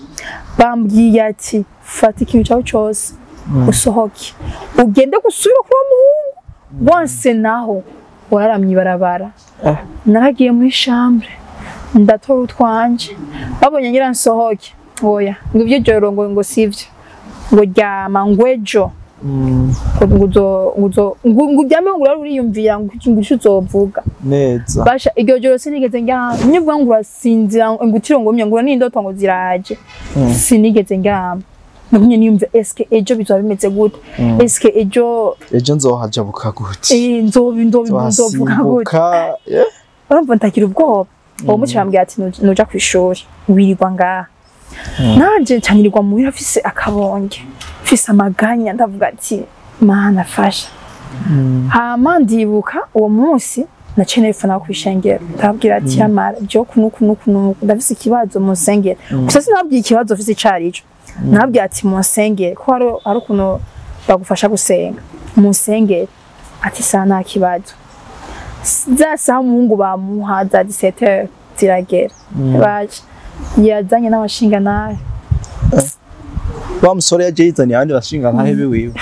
A: bambwiye ati fata ikintu cyawe cyose usohoke ugende gusubira kuba muhungu once naho wararamye barabara naragiye muri chambre ndatora utwanje babonye ngira nsohoke oya ngo ibyo joro ngo sivyo ngo ryama ngwejo ngo byame ngo uriyumvira ngo uzovuga
B: neza
A: basha iryo joro sinigeze njya nyivuga ngo urasinzira ngo utiro ngo mye ngo n'indoto ngo ziraje sinigeze njya nabunye niyumva eske ejo bizaba bimeze gute eske ejo
B: nzohajabuka gute
A: nzovuga gute urumva ntakira ubwoba uwo muco yambwiye ati nuja kwishuri wirirwa ngaha nanje ncanyirirwa muhira afise akabonge fise amaganya ndavuga ati mana fasha hama ndibuka uwo munsi naceneye fana kwishengera ndabwira ati yamara byo kunuku ndafise ikibazo mu nsengero gusa sinabwiye ikibazo afise icarico nabwiye ati mu nsengero ko ari kuno bagufasha gusenga mu nsengero ati sana kibazo zasa umuhungu bamuhaza 17h ziragera baje yazanye n'abashinga nawe
B: wa musore yaje yizanye abandi bashinga ntahe biwiwe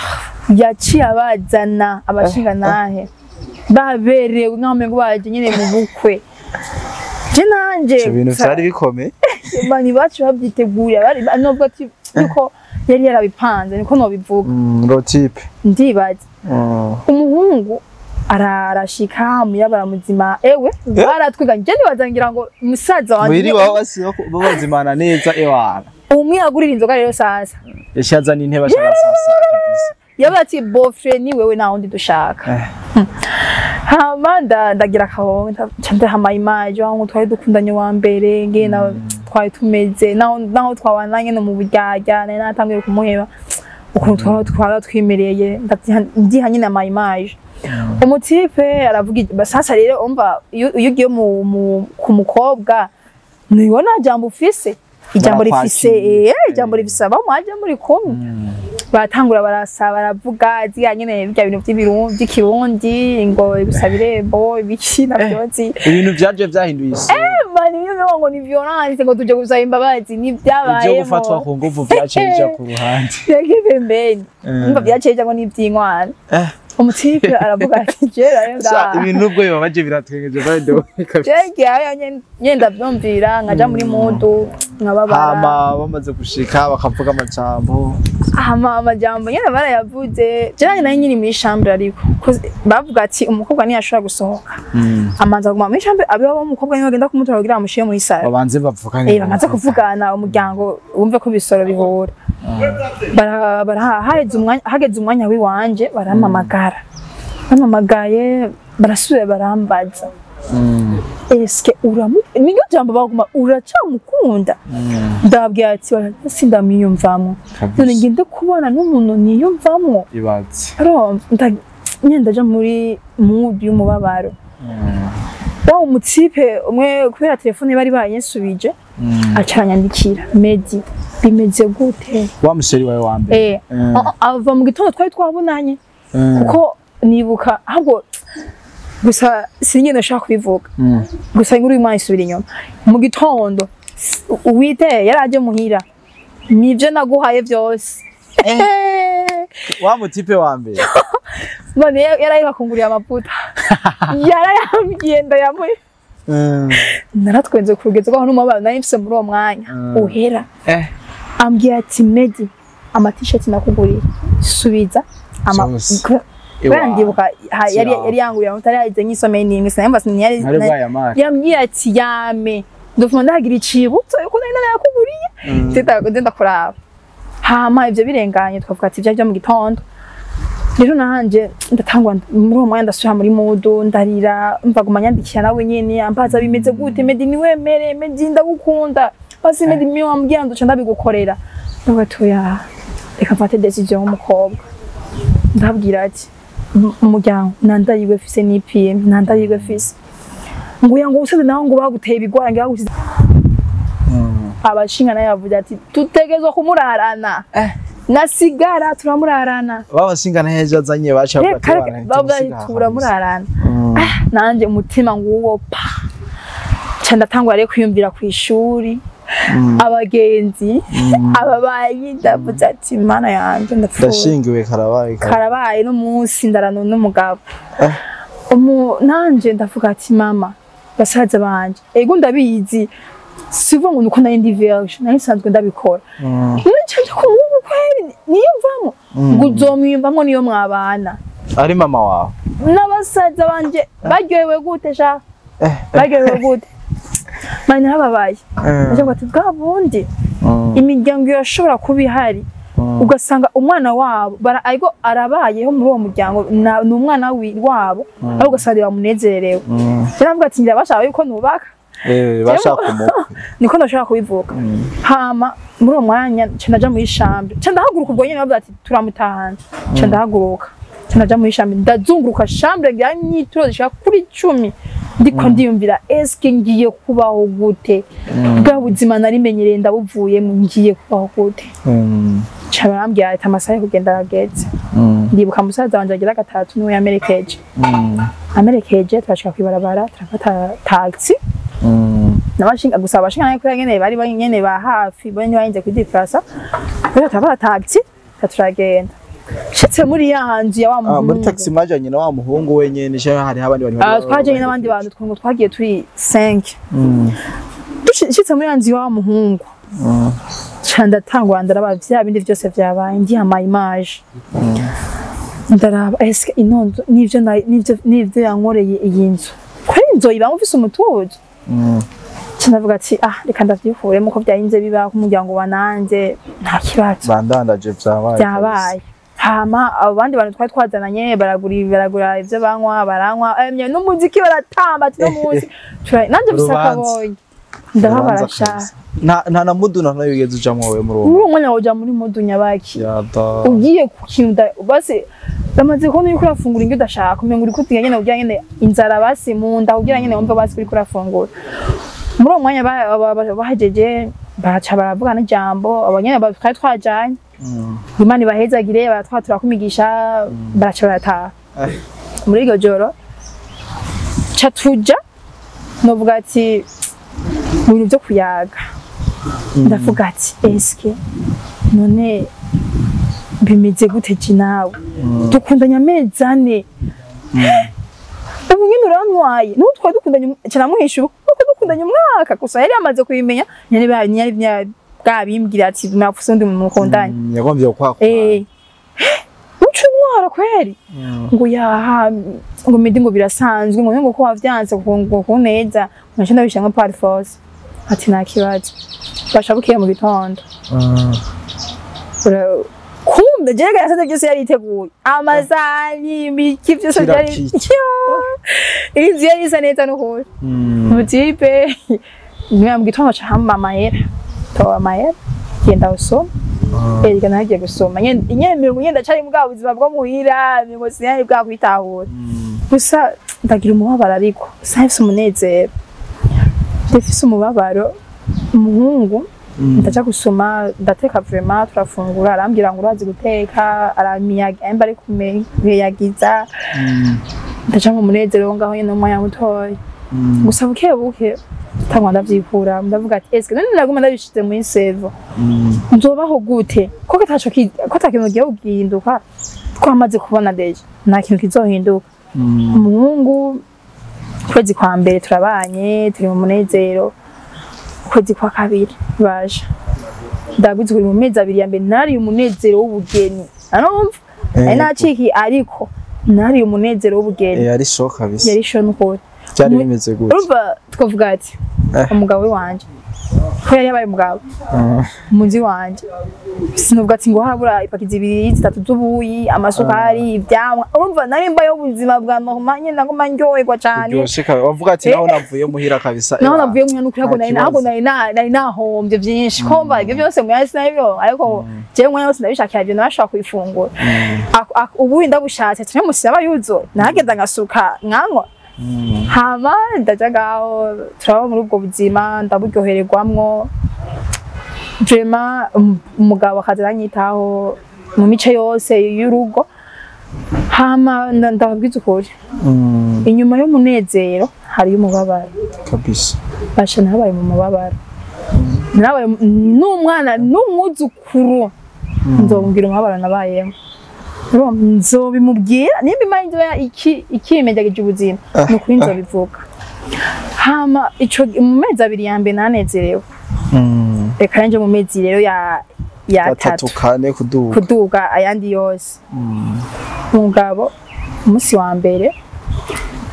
A: yaciye abazana abashinga nahe baberewe nk'amwe ngo baje nyine mu bukwe je nanje
B: ibintu byari bikomeye
A: bani bacu babyiteguriye bari nubwo ati yuko yari yarabipanze niko no bivuga
B: rotipe
A: ndibaza umuhungu arashika muyabara muzima ewe baratwiga nje nibazangira ngo musaza wanje
B: mwiri wawe basiho bazimana neza ewana
A: umwe agurira inzoga rero sasa
B: yashaza n'intebe ashaka sasa
A: yabati bofre ni wewe na undi dushaka hama ndagira kahonga cyande hama image aho twari dukundanye wa mbere ngena twari tumeze naho twabananye no mu buryarya natangiye kumuheba ukuntu twaba twimereye ndihanye na my image umutipe aravuga sasa rero umva iyo ugiye ku mukobwa nibona jambo ufise ijambo rifise ijambo rifisaba mwaje muri kumwe batangura barasaba baravuga ziya nyene bya bintu by'ikirundi ngo ibisabirembo ibiki na byose
B: ibintu byaje byahinduye isi
A: mani yo ngo ni violence ngo tuje gusaba imbabazi ni byabaye
B: ibyo gufatwa ku nguvu byaceje ku ruhande
A: yakipembeni mba byaceje ngo ni by'inkwano umutipe aravuga ati jera nga
B: ibintu nubwo bibabaje biratwengeje bado
A: jege ayo nyenda byumvira ngaja muri mudu nkababara
B: hama bamaze gushika bakavuga amajambo
A: amajambo nyene barayavuze jera nayo nyiri muri chambre ariko bavuga ati umukobwa ntiyashobora gusohoka amanza kuguma muri chambre abiba umukobwa niwe agenda kumutora kugira amushiye muri sale
B: babanze bavuganye
A: bamaze kuvugana umuryango wumve ko bisoro bihura hageze umwanya w'iwanje baramamagara bamamagaye barasubira barambaza eske niyo jambo baguma uracamukunda ndababwira ati sindamwiyumvamo none ngende kubona n'umuntu niyumvamo
B: ibatse
A: nyenda aja muri mood y'umubabaro wa umutipe umwe kubera telefone bari bayensubije acanyandikira Medi bimeze gute
B: wa museri wawe wa mbere
A: ava mu gitondo twari twabonanye kuko nibuka ahubwo gusa sinigeze nashaka kubivuga gusa inkuru y'Imana isubira inyuma mu gitondo uwite yaraje muhira nivyo naguhaye byose
B: wa mutipe wa mbere
A: none yaraye bakunguriye amavuta yarayambwiye ndayamuye naratwenze kurugeza ko n'umubabaro nari mfise muri uwo mwanya uhera ambwiye ati Medi ama-t-shirt nakuguriye subiza ndibuka yari yanguriye amutari yahize nk'isomeye n'imwe sinayambaza yambwiye ati yame ndofuma ndahagira icibutso yuko nari narayakuguriye ndenda kuraba hama ivyo birenganye twavuga ati ivyo mu gitondo rero nahanje ndatangwa muri uwo mwanya ndasubira muri mudu ndarira mvaguma nyandikira nawe nyene ambaza bimeze gute Medi niwemere Medi ndagukunda basi Medi miyo wambwira ndoca ndabigukorera ndagatoya reka mfate decision y'umukobwa ndabwira ati umuryango nandayigwe fise n'IPM nandayigwe fise nguya ngo usebe naho ngo baguteye ibigwara ngira gusiza abashinga nayo yavuze ati tutegezwa kumurarana nasigara turamurarana
B: babashinga naheje azanye bacha
A: turamurarana nanje umutima nguwo pa cyanda tangwa rero kwiyumvira ku ishuri abagenzi ababayi ndavuze ati mana yanje
B: ndashingiwe
A: karabaye no munsi ndarano n'umugabo nanje ndavuga ati mama basaza banje ego ndabizi sivuga ngo nuko nari ndi vierge nari sanzwe ndabikora nacanje ko ubu kweri niyumvamo ngo uzomwiyumvamo niyo mwabana
B: ari mama wawe
A: n'abasaza banje baryohewe gute sha baryohewe gute manya hababaye aje ati bwabundi imiryango yashobora kubihari ugasanga umwana wabo ariko arabayeho muri uwo muryango n'umwana wabo ariko ugasanga bamunezerewe cyangwa ati ndabashaka yuko nubaka
B: bashaka umukwe
A: niko ndashaka kubivuga hama muri uwo mwanya naja muri chambre ndahaguruka ubwo nyene bavuga ati turamutahana ndahaguruka naja muri chambre ndazunguruka chambre nyituro zishaka kuri 10 ndiko ndiyumvira eske ngiye kubaho gute bwa buzima nari menyereye ndabuvuye mu ngiye kubaho gute cyarambye ati amasaha kugenda ageze ndibuka musaza wanje agira gatatu niwe amerekeje twashika kwibarabara turafata taxi nabashinga gusa abashinga nayo kuri nyene bari nyene ba hafi bone bahinze kwidiplasa rero turafata taxi turagenda shitse muri yanzu ya wa muhungu
B: muri taxi majanye na wa muhungu wenyene she hari abandi bantu
A: twajanye n'abandi bantu twungu twagiye turi 5 shitse muri yanzu ya wa muhungu cyanda tangwa ndaraba vya bindi byose vyabaye ndi ama image ndaraba eske inondo nivyo yankoreye iyi nzu kwari inzo ibamo ufise umutuzo cyanavuga ati reka ndavyihuremo ko byayinze biba ku muryango wananje nta kibazo
B: bandandaje vyabaye
A: hama abandi bantu twari twazananye baragura ivyo baranywa n'umuziki baratamba ati no munsi nanje bisaka boye ndababara sha
B: nta na mudu naho yigeze ujamwe wewe muri
A: uwo mwanya woja muri mudu nyabaki ugiye kukinda basi bamaze ko nuko urafungura ingyo udashaka umenga uri kutinya nyene ugira nyene inzara basi mu nda ugira nyene wumva basi uri kurafungura muri uwo mwanya bahejeje baca baravuga n'ijambo abanyene twari twajanye Imana ibahezagire baratwatura kumigisha baraca barataha muri iryo joro ca tuja novuga ati mu bintu byo kuyaga ndavuga ati eske none bimeze gute nawe dukundanya amezi 4 ubu nyine urantwaye n'utwa dukundanye cyane muhisha uko dukundanye umwaka gusa yari amaze kubimenya nyari bwabimbwira ati napfuso ndi mu mukundanye
B: yagombye kwakwa
A: ucu ntwara kweri ngo yaha ngo midi ngo birasanzwe ngo ko wavyanze ngo kuneza nacyo ndabishyanga par force ati nakibazo bashabukiye mu gitondo kumbe jega yasate byose yari iteguye amazani imiki byose byari inzu yari isa neza n'ukuri mutipe niwe mu gitondo cyahamba amahera to amahera genda usoma erega nagiye gusoma nyemero ngenda cyari mbwa buzima bwo muhira ngo sinari bwa kwitahura gusa ndagira umubabaro ariko sahise umunezero ndefise umubabaro umuhungu ndaca gusoma ndateka vraiment turafungura arambwira ngo urazi guteka aramiyaga emba ari kumeyagiza ndaca mu munezero ngaho nyene umwanya mutoya gusa buke tangwa ndavyikura ndavuga ati eske none naguma ndabishize mu save nzobaho gute ko katacho ko takintu giye uginduka twamaze kubona deje nta kintu kizohinduka umuhungu kwezi kwa mbere turabanye turi mu munezero kwezi kwa kabiri baje ndagwize mu mezi 2 ya mbere nari umunezero w'ubugeni arumva naciki ariko nari umunezero w'ubugeni
B: yari shoka kabisa
A: yari sho nuko
B: cyari bimeze gute
A: urumva twavuga ati umugabo wanje ko yari yabaye umugabo munzi wanje sinuvuga ati ngo harabura ipakizi 2 3 z'ubuyi amasukari ivyamwa urumva nari mbayo ubuzima bwa normanye ndagoma ndyoherwa cyane
B: uryosheka wavuga ati naho navuye muhira kabisa
A: naho navuye muhira nuko nari nahombye byinshi komba ibyo byose mwasi nabyo ariko je mwana wose ndabishakira ibyo nashaka kwifungura ubu ndabushatse tune musaba yuzo nagenda ngasuka nkankwa hama ndajagaho turaba muri ubwo buzima ndaburyohererwamwo vraiment umugabo akazanyitaho mu mice yose y'urugo hama ndababwiza ukuri inyuma yo munezero hari umubabaro
B: kabisa
A: basha nabaye mu mubabaro nabaye n'umwana n'umwuzukuru nzobwira umubabaro nabayemo nzobimubwira nimba imanye ikimejeje ubuzima nukuri nzobivuga hama ico mu mezi 2 ya mbere nanezerewe reka nje mu mezi rero ya 3 kuduga ayandi yose umugabo umunsi wa mbere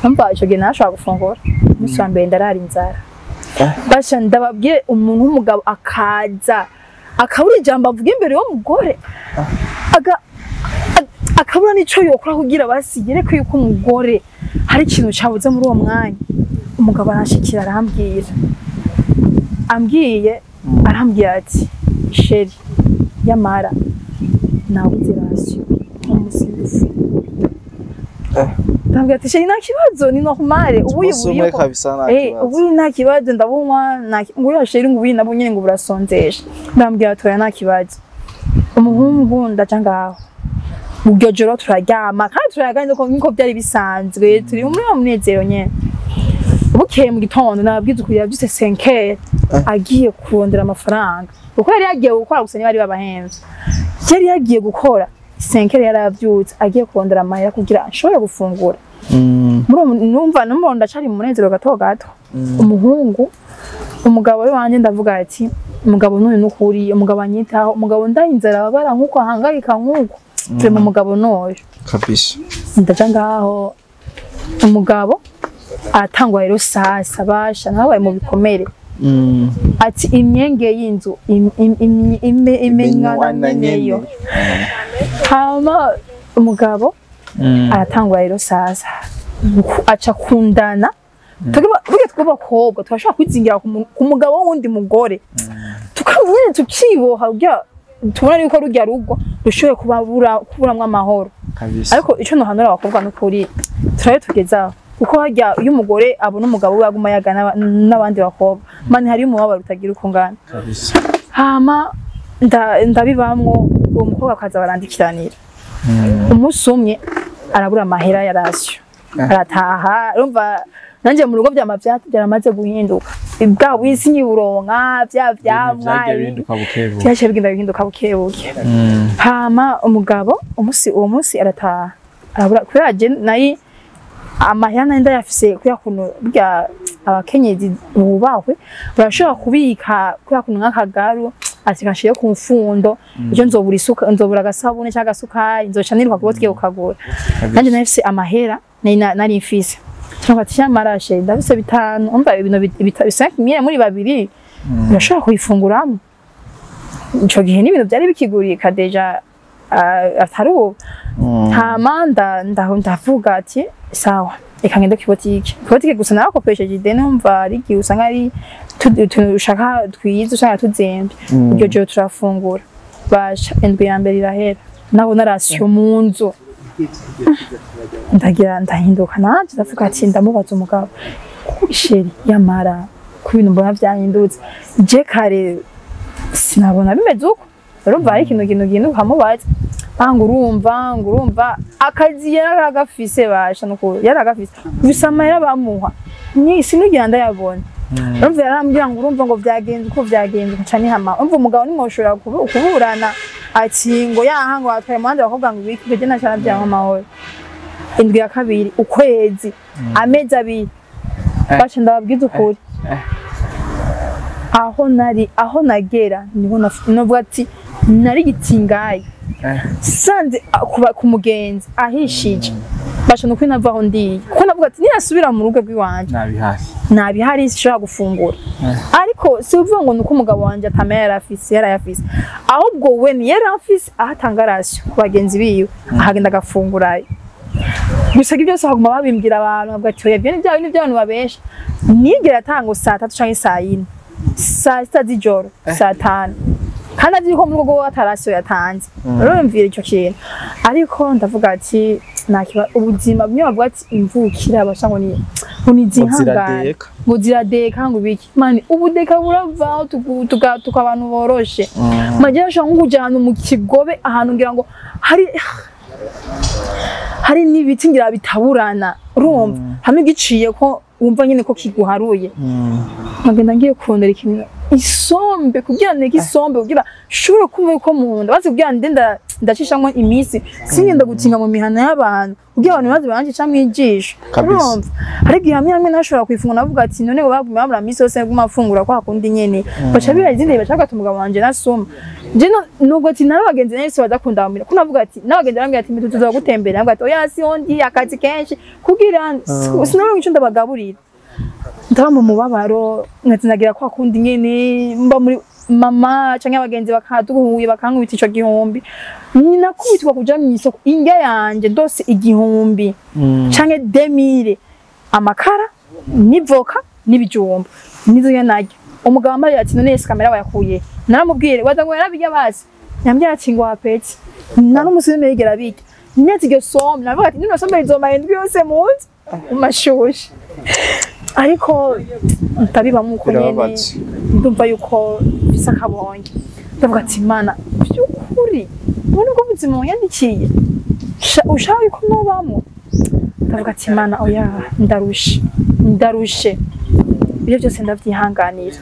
A: amba ico gihe nashaka gufungura umunsi wa mbere ndarara inzara basha ndababwiye umuntu w'umugabo akaza akabura ijambo avuga imbere y'umugore akabura nico yokora kugira basigire ko yuko umugore hari ikintu cyabuze muri uwo mwanya umugabo arashikira arambwira ati sheri yamara nabuze rasyo umusizi ndambwira ati sheri nta kibazo ni normale ubu nta kibazo ndabunwa ngo sheri ngo ubu nabonye ngo burasonzesha ndambwira atoya nta kibazo umuhungu ndaca ngaho ubwo joro turaryama kandi turaganira ko nko byari bisanzwe turi muri wa munezero nyene bukeye mu gitondo nababwiza ukuri yavyise 5 agiye kurondera amafaranga kuko yari yagiye gukora gusa bari babahemvye yari yagiye gukora 5 yaravyutse agiye kurondera amahera kugira ashobore gufungura numva ndacari mu munezero gato umuhungu umugabo wanje ndavuga ati umugabo n'uyu n'ukuri umugabo anyitaho umugabo ndayinzara babara nkuko ahangayika nkuko turi mu mugabo noyo
B: kabisa
A: ndaja ngaho umugabo atangwa rero sasa basha nabaye mu bikomere ati imyenge y'inzu imenyana neyo hama umugabo aratangwa rero sasa aca kundana twabakobwa twashaka kwizingira ku mugabo wundi mugore tukabwira tukiboha bya tubona yuko rujya rugo rushoye kuburamwe amahoro ariko ico no hanura abakobwa n'ukuri turaye tugezaho uko hajya uyu mugore abona umugabo we aguma yagana n'abandi bakobwa mani hari umubabaro utagira uko ngana hama ndabibamwo uwo mukobwa akaza barandikiranira umunsi umwe arabura amahera yarasyo arataha urumva nanje mu rugo byaramaze guhinduka bwa wisi nyiburonka vyamwa byaje bigenda bihinduka bukebuke hama umugabo uwo munsi arataha arabura kubera je nayi amahera ndayafise kuya kuntu bya abakenyezi bubahwe barashobora kubika kuya kuntu nk'akagaru atikashiye ku mfundo icyo nzobura isuka nzobura gasabune cyangwa gasukari nzoca nirwa kubotwe ukagura nanje nafise amahera nari mfise cyangwa tishamarashe ndabise bitanu umva ibintu bisanzwe muri babiri urashobora kuyifunguramo ico gihe n'ibintu byari bikigurika deja atari ubu ntamanda ndavuga ati sawa reka ngende kwibotike gusa narakopesheje ideni umva ari igihe usanga ari tushaka twize usanga tuzembe iryo joro turafungura basha indwi ya mbere irahera naho narasiyo mu nzu ndahinduka nanje ndavuga ati ndamubaza umugabo isheri yamara ku bintu mbona byahindutse je kare sinabona bimeze uko urumva ari ikintu ukamubaza ngurumva akazi yaragafise basha nuko yaragafise gusa amahera bamuha ni Sinagize ndayabona urumva yarambwira ngo urumva ngo byagenze uko byagenze ncani hama umva umugabo nimwoshora kuburana ati ngo yaha ngo atwaye mande bakobwa ngo ibiki byo nacana byaho amahoro indwi ya kabiri ukwezi amezi abiri basha ndababwiza ukuri aho nagera niho navuga ati nari gitingaye sanze kuba kumugenzi ahishije basha nuko navaho ndiye kuko navuga ati ninasubira mu rugo rw'iwanje nabihari sishobora gufungura ariko si uvuga ngo nuko umugabo wanje atamera yarayafise ahubwo we ni yarafise ahatanga rasyo ku bagenzi biwe ahagenda agafungurayo gusa byose haguma babimbwira abantu bavuga ati yebye ni by'abantu babesha nigera atanga saa 3 canke saa 4 saa 6 z'ijoro saa 5 kandi ariko mu rugo atarasiyo yatanze urumvira icyo kintu ariko ndavuga ati nakiba ubuzima bimwe bavuga ati imvukira bashango ni unizihangana muziradeka ngo biki mani ubudeka burava tukabantu boroshe maje ashaka nkujana mu kigobe ahantu ngira ngo hari n'ibiti ngira bitaburana urumva hamwe giciye ko wumva nyine ko kiguharuye ngenda ngiye kurondera ikintu isombe kugira neke isombe kugira shuri kumva uko munda bazi kugira ndacishamwe imisi singenda gutinga mu mihana y'abantu kugira abantu bazi banje camwe ijisho urumva ariko hamwe nashobora kwifunga navuga ati none ngo baguma bamura misi yose gumafungura kwa kundi nyene baca birazinde bashaka tumugabo wanje nasoma je nubwo ati narabagenzi nese badakunda bamira ko navuga ati nabagenzi bambira ati tuza gutembera navuga ati oya si hondi akazi kenshi kugira sinabona ico ndabagaburira ndaba mu mubabaro nkazinagira kwa kundi nyene mba muri mama canke abagenzi bakaduhuye bakankubita ico gihumbi ninakubitwa kuja mu isoko inga yanje ndose igihumbi canke 2000 amakara nivoka n'ibijumba nizo yanajya umugabo amari ati none kamera wayakuye naramubwire waza ngo yarabijya basi nyambya ati ngo apeti naramusime yigera biki netse iryo sombe navuga ati nino sombe izoma indwi yose munsi umashushe ariko ntabiba muko nyene ndumva yuko bisa kabonye ndavuga ati mana byukuri ubone ko buzima yandikiye ushaka yuko nobamo ndavuga ati mana oya ndarushe ibyo byose ndavyihanganiye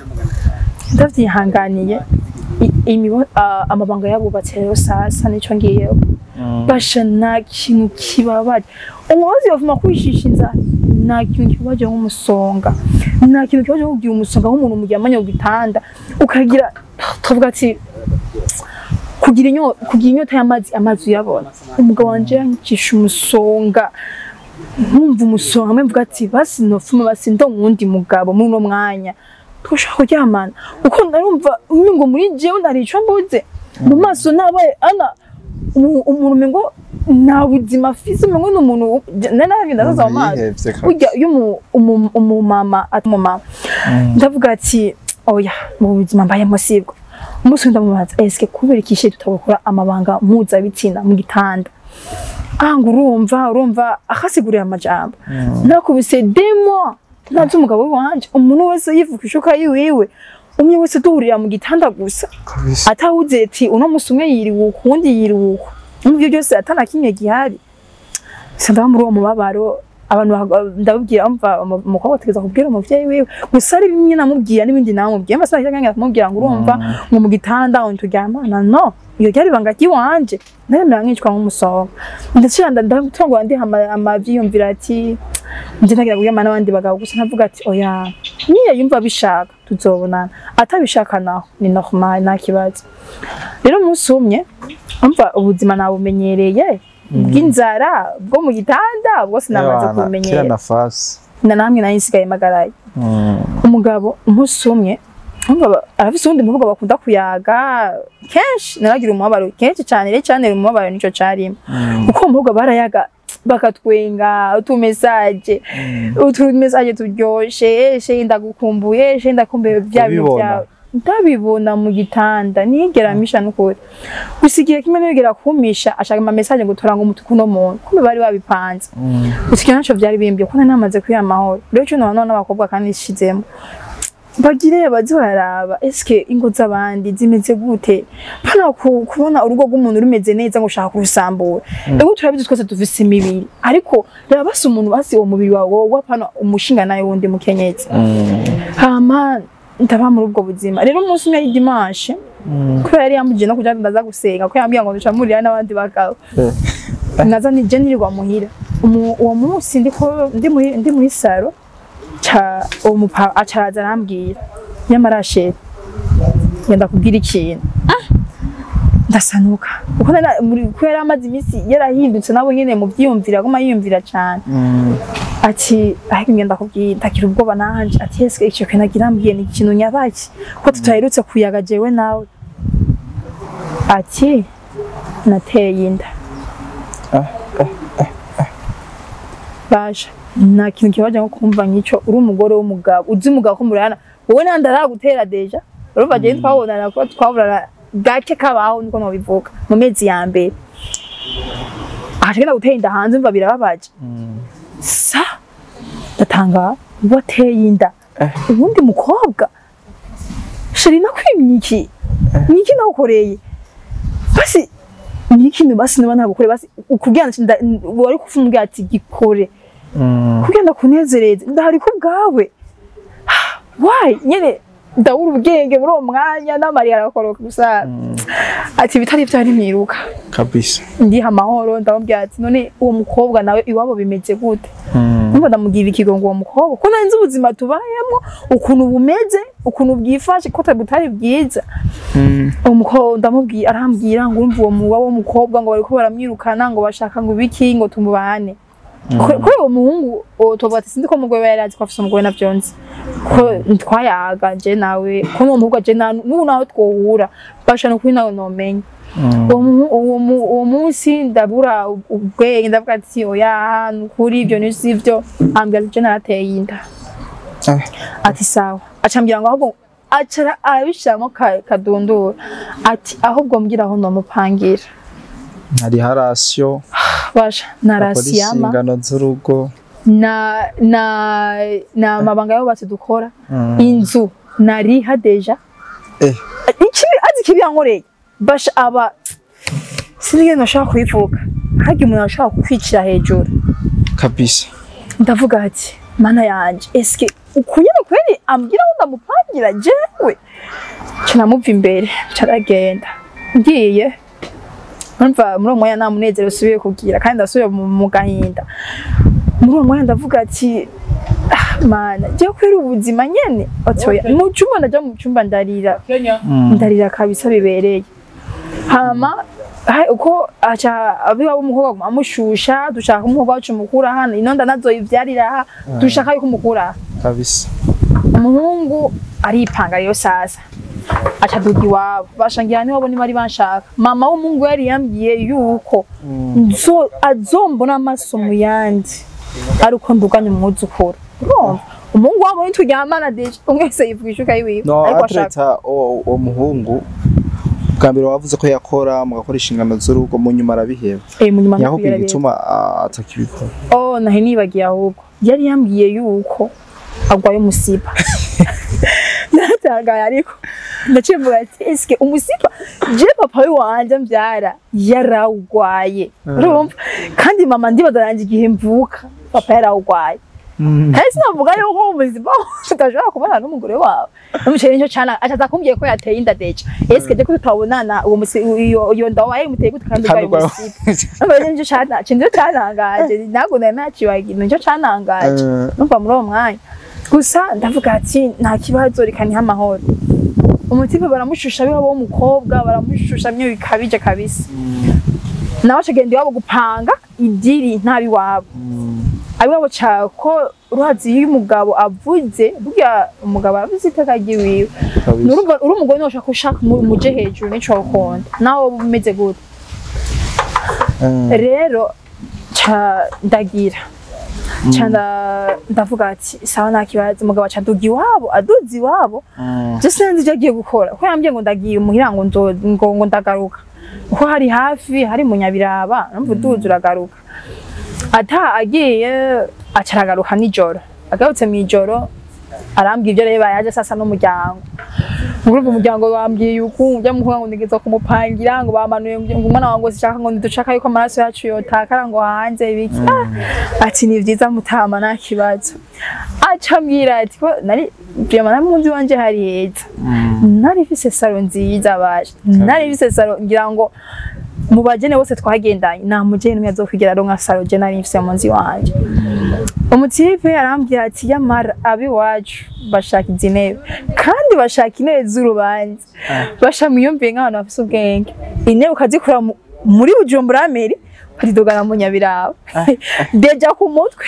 A: amabanga yabubatse rero sasa nico ngiyeho basha nta kintu kibabaje umuhozi yavuma kwishisha inzara nta kintu kibabaje nk'umusonga nta kintu kibabaje kugira umusonga nk'umuntu muryamanye ku gitanda ukagira tuvuga ati kugira inyota y'amazi uyabona umugabo wanje yancisha umusonga nkumva umusonga mwe mvuga ati basi nofuma basi ndo wundi mugabo muri no mwanya twashaka kuryamana uko narumva ngo muri jewe narico mbuze mu maso nabaye ana umuntu mengo nta buzima afise mengo n'umuntu nanagenda azaza mu maso burya iyo umumama ndavuga ati oya mu buzima mbaye musibwa umunsi ndamubaza eske kubera ikishe tutabukora amabanga mpuzabitsina mu gitanda ngo urumva akasigurira amajambo nakubise demo nazo umugabo wanje umuntu wese yivuka ishuka yiwiwe umwe wese duhurira mu gitanda gusa atahuze ati uno musumwe yiriwuka undi yiriwuka n'ibyo byose atana kimwe gihari sanda muri uwo mubabaro abantu ndabubwira umva umukobwa ategeza kubwira umuvyeyi wiwe gusa ari bimwe namubwira n'ibindi namubwiye amasaha cyangwa kumubwira ngo urumva ngo mugitanda ngo turyamana no iyo ryari banga ry'iwanje naremera nkicwa nk'umusonga ndacira ndatongo ndi amavyiyumvira ati nje ntagira kuyama n'abandi bagabo gusa ntavuga ati oya niye yumva bishaka tuzobonana atabishaka naho ni normal nta kibazo rero umunsi umwe umva ubuzima nabumenyereye bw'inzara bwo mu gitanda bwose namaze kumenyera
B: Nafashwe
A: na namwe nayisigaye magaraye umugabo umunsi umwe arafise undi muvugo bakunda kuyaga kenshi naragira umubabaro kenshi cyane umubabaro nico carimo uko umuvugo barayaga bakatwenga utumesaje turyoshe ndagukumbuye ndakumbuye bya bintu byawe ndabibona mu gitanda nigera misha n'ukuri gusigiye kimwe nigera kumisha ashaka ama message ngo toranga umutuku no muntu kumbe bari babipanze gusigiye naco byari bimbye ko namaze kuyamahoro rero cyo none n'abakobwa kandi ishizemo bagire bazoraraba eske ingo z'abandi zimeze gute pana kubona urugo rw'umuntu rumeze neza ngo ushaka kurusambura ego turabizi twese dufise imibiri ariko raba basi umuntu basi uwo mubiri wawe wapana umushinga nayo wundi mukenyezi hama ndaba muri ubwo buzima rero umunsi umwe y'idimanche kubera yari yamuje no kuja ndaza gusenga ko yambwiye ngo duca murira n'abandi bagabo naza nije nirirwa muhira uwo munsi ndi muri saro cha umupa acaraza arambwira nyamarashe yenda kubwira ikintu ndasanuka uko muri kwera amazi imisi yarahindutse nabo nyene mu byiyumvira goma yiyumvira cyane ati ahiko ngenda kubwira ndakira ubwoba nanje ati eske icyo kenagira mbwiye ni ikintu nyabaki ko tutaherutse kuyaga jewe nawe ati nateye inda baje nta kintu kibaje nko kumva nk'icyo uri umugore w'umugabo uzi umugabo ko murana wowe nandara gutera deja urumva je twabonana ko twaburana gake kabaho niko no bivuga mu mezi ya mbere ashaka gutera inda hanze mva birababaje sa datanga wateye inda ubundi mukobwa sheri nakwimyiki niki nakoreye basi niki basi niba nagukore basi ukugenda wari kuvumbwa ati gikore kugenda kunezereza ndahari ku bwawe why nyene ndabura ubwenge muri uwo mwanya n'amari arakoroka gusa ati bitari byari miruka
B: kabisa
A: ndi amahoro ndabambya ati none uwo mukobwa nawe iwabo bimeze gute numva ndamugira ikigongo uwo mukobwa ko nanze ubuzima tubayemo ukuntu bumeze ukuntu bwifashe ko tabutari bwiza umukobwa ndamubwira arambwira ngo urumva uwo muwa wo mukobwa ngo bariko baramwirukana ngo bashaka ngo biki ngo tumubane ko uwo muhungu tobati sindi ko mugwe yarazi ko afise umugwe navyonzi ko twayaga je nawe ko no muhungu je nawe twohura basha no kuri nawe no menye uwo munsi ndabura ubwenge ndavuga ati oya nukuri ibyo nisivyo ambwira je narateye inda ati sawa acambira ngo ahubwo acara abishamo kadondora ati ahubwo mbwira aho no mupangira
B: hari harasyo
A: basha narasiyama
B: inshingano z'urugo
A: na amabanga yo bati dukora inzu nariha deja azi kibi yankoreye basha aba sinige nashaka kuyivuga hagi umuntu ashaka kwicira hejuru
B: kabisa
A: ndavuga ati mana yanje eske ukunyene kweli ambwira ngo ndamupangira jewe cyanamuva imbere caragenda ngiye Mva muri umwanya nta munezero usubiye kugira kandi ndasubiye mu gahinda muri uwo mwanya ndavuga ati mana je kwera ubuzima nyene otoya mu cyumba ndaje mu cyumba ndarira kabisa bibereye hama uko acha abiwa umukobwa amushusha dushaka umukobwa wacu mukura hano inonda nazo ivyarira dushaka yuko mukura
B: kabisa
A: umuhungu aripanga yo sasa acha dugi wabo bashangira ni wabo ni bari banshaka mama w'umungu yari yambwiye yuko azombona amasomo yandi aruko nduganye umwuzukuru umungu wabo nituryamana deje umwese yivugishuka yiwe
B: ariko ashaka uwo muhungu bwambere wavuze ko yakora mugakora inshingano z'urugo mu nyuma arabiheba yakubwiye igituma atakibikora
A: nahe nibagiye ahubwo yari yambwiye yuko agwaye umusiba natagaye ariko ndacivuga ati eske umusipa je papa wanje mbyara yarawugwaye urumva kandi mama ndibaza yanje igihe mvuka papa yarawugwaye kandi sinavuga yuko ubuzima utashobora kubana n'umugore wawe n'umuceri nicyo cana acaza kumbwiye ko yateye inda deja eske je ko tutabonana uwo iyo ndawa yimuteye gute kandi bari musipa n'abanye nicyo cana cinzo canangaje nago naciwagira nicyo canangaje numva muri uwo mwanya gusa ndavuga ati nta kibazo rikaniha amahoro umutipe baramushusha biwabo w'umukobwa baramushusha myo bikabije kabisa nawe cagenda iwabo gupanga idiri ntabi wabo abiwabo cako ruhazi y'umugabo avuze burya umugabo aravuze itakagiwiwe n'urumva uri umugore noshaka ushaka muje hejuru nico ukunda nawe umeze gute rero ndagira ndavuga ati sawa nta kibazo umugabo acaduga iwabo aduze iwabo je sinzi ivyo agiye gukora ko yambwiye ngo ndagiye muhira ngo ndagaruka ko hari hafi hari mu Nyabiraba numva uduze uragaruka ata agiye acaragaruka nijoro agarutse mwijoro arambwiye ivyo reba yaje sasa n'umuryango ngurumva umuryango bambwiye yuko ujya mukuvuga ngo ndigeza kumupangira ngo bamanuye ngo umwana wangu sishaka ngo ndushaka yuko amaraso yacu yotakara ngo hanze ibiki ati ni vyiza mutama nta kibazo acambwira ati ko nari vraiment namunzi wanje hari heza nari fise salo nziza baje nari fise salo ngira ngo mu bagene bose twagendanye nta mugeni umwe azokwigira ronka salo je nari mfise munzi wanje umutipe arambwira ati yamara abi wacu bashaka intebe kandi bashaka intebe z'urubanza bashamwiyumviye nk'abantu bafise ubwenge intebe ukazikura muri Bujumbura Ameri ukazidogana mu Nyabiraba deja ku mutwe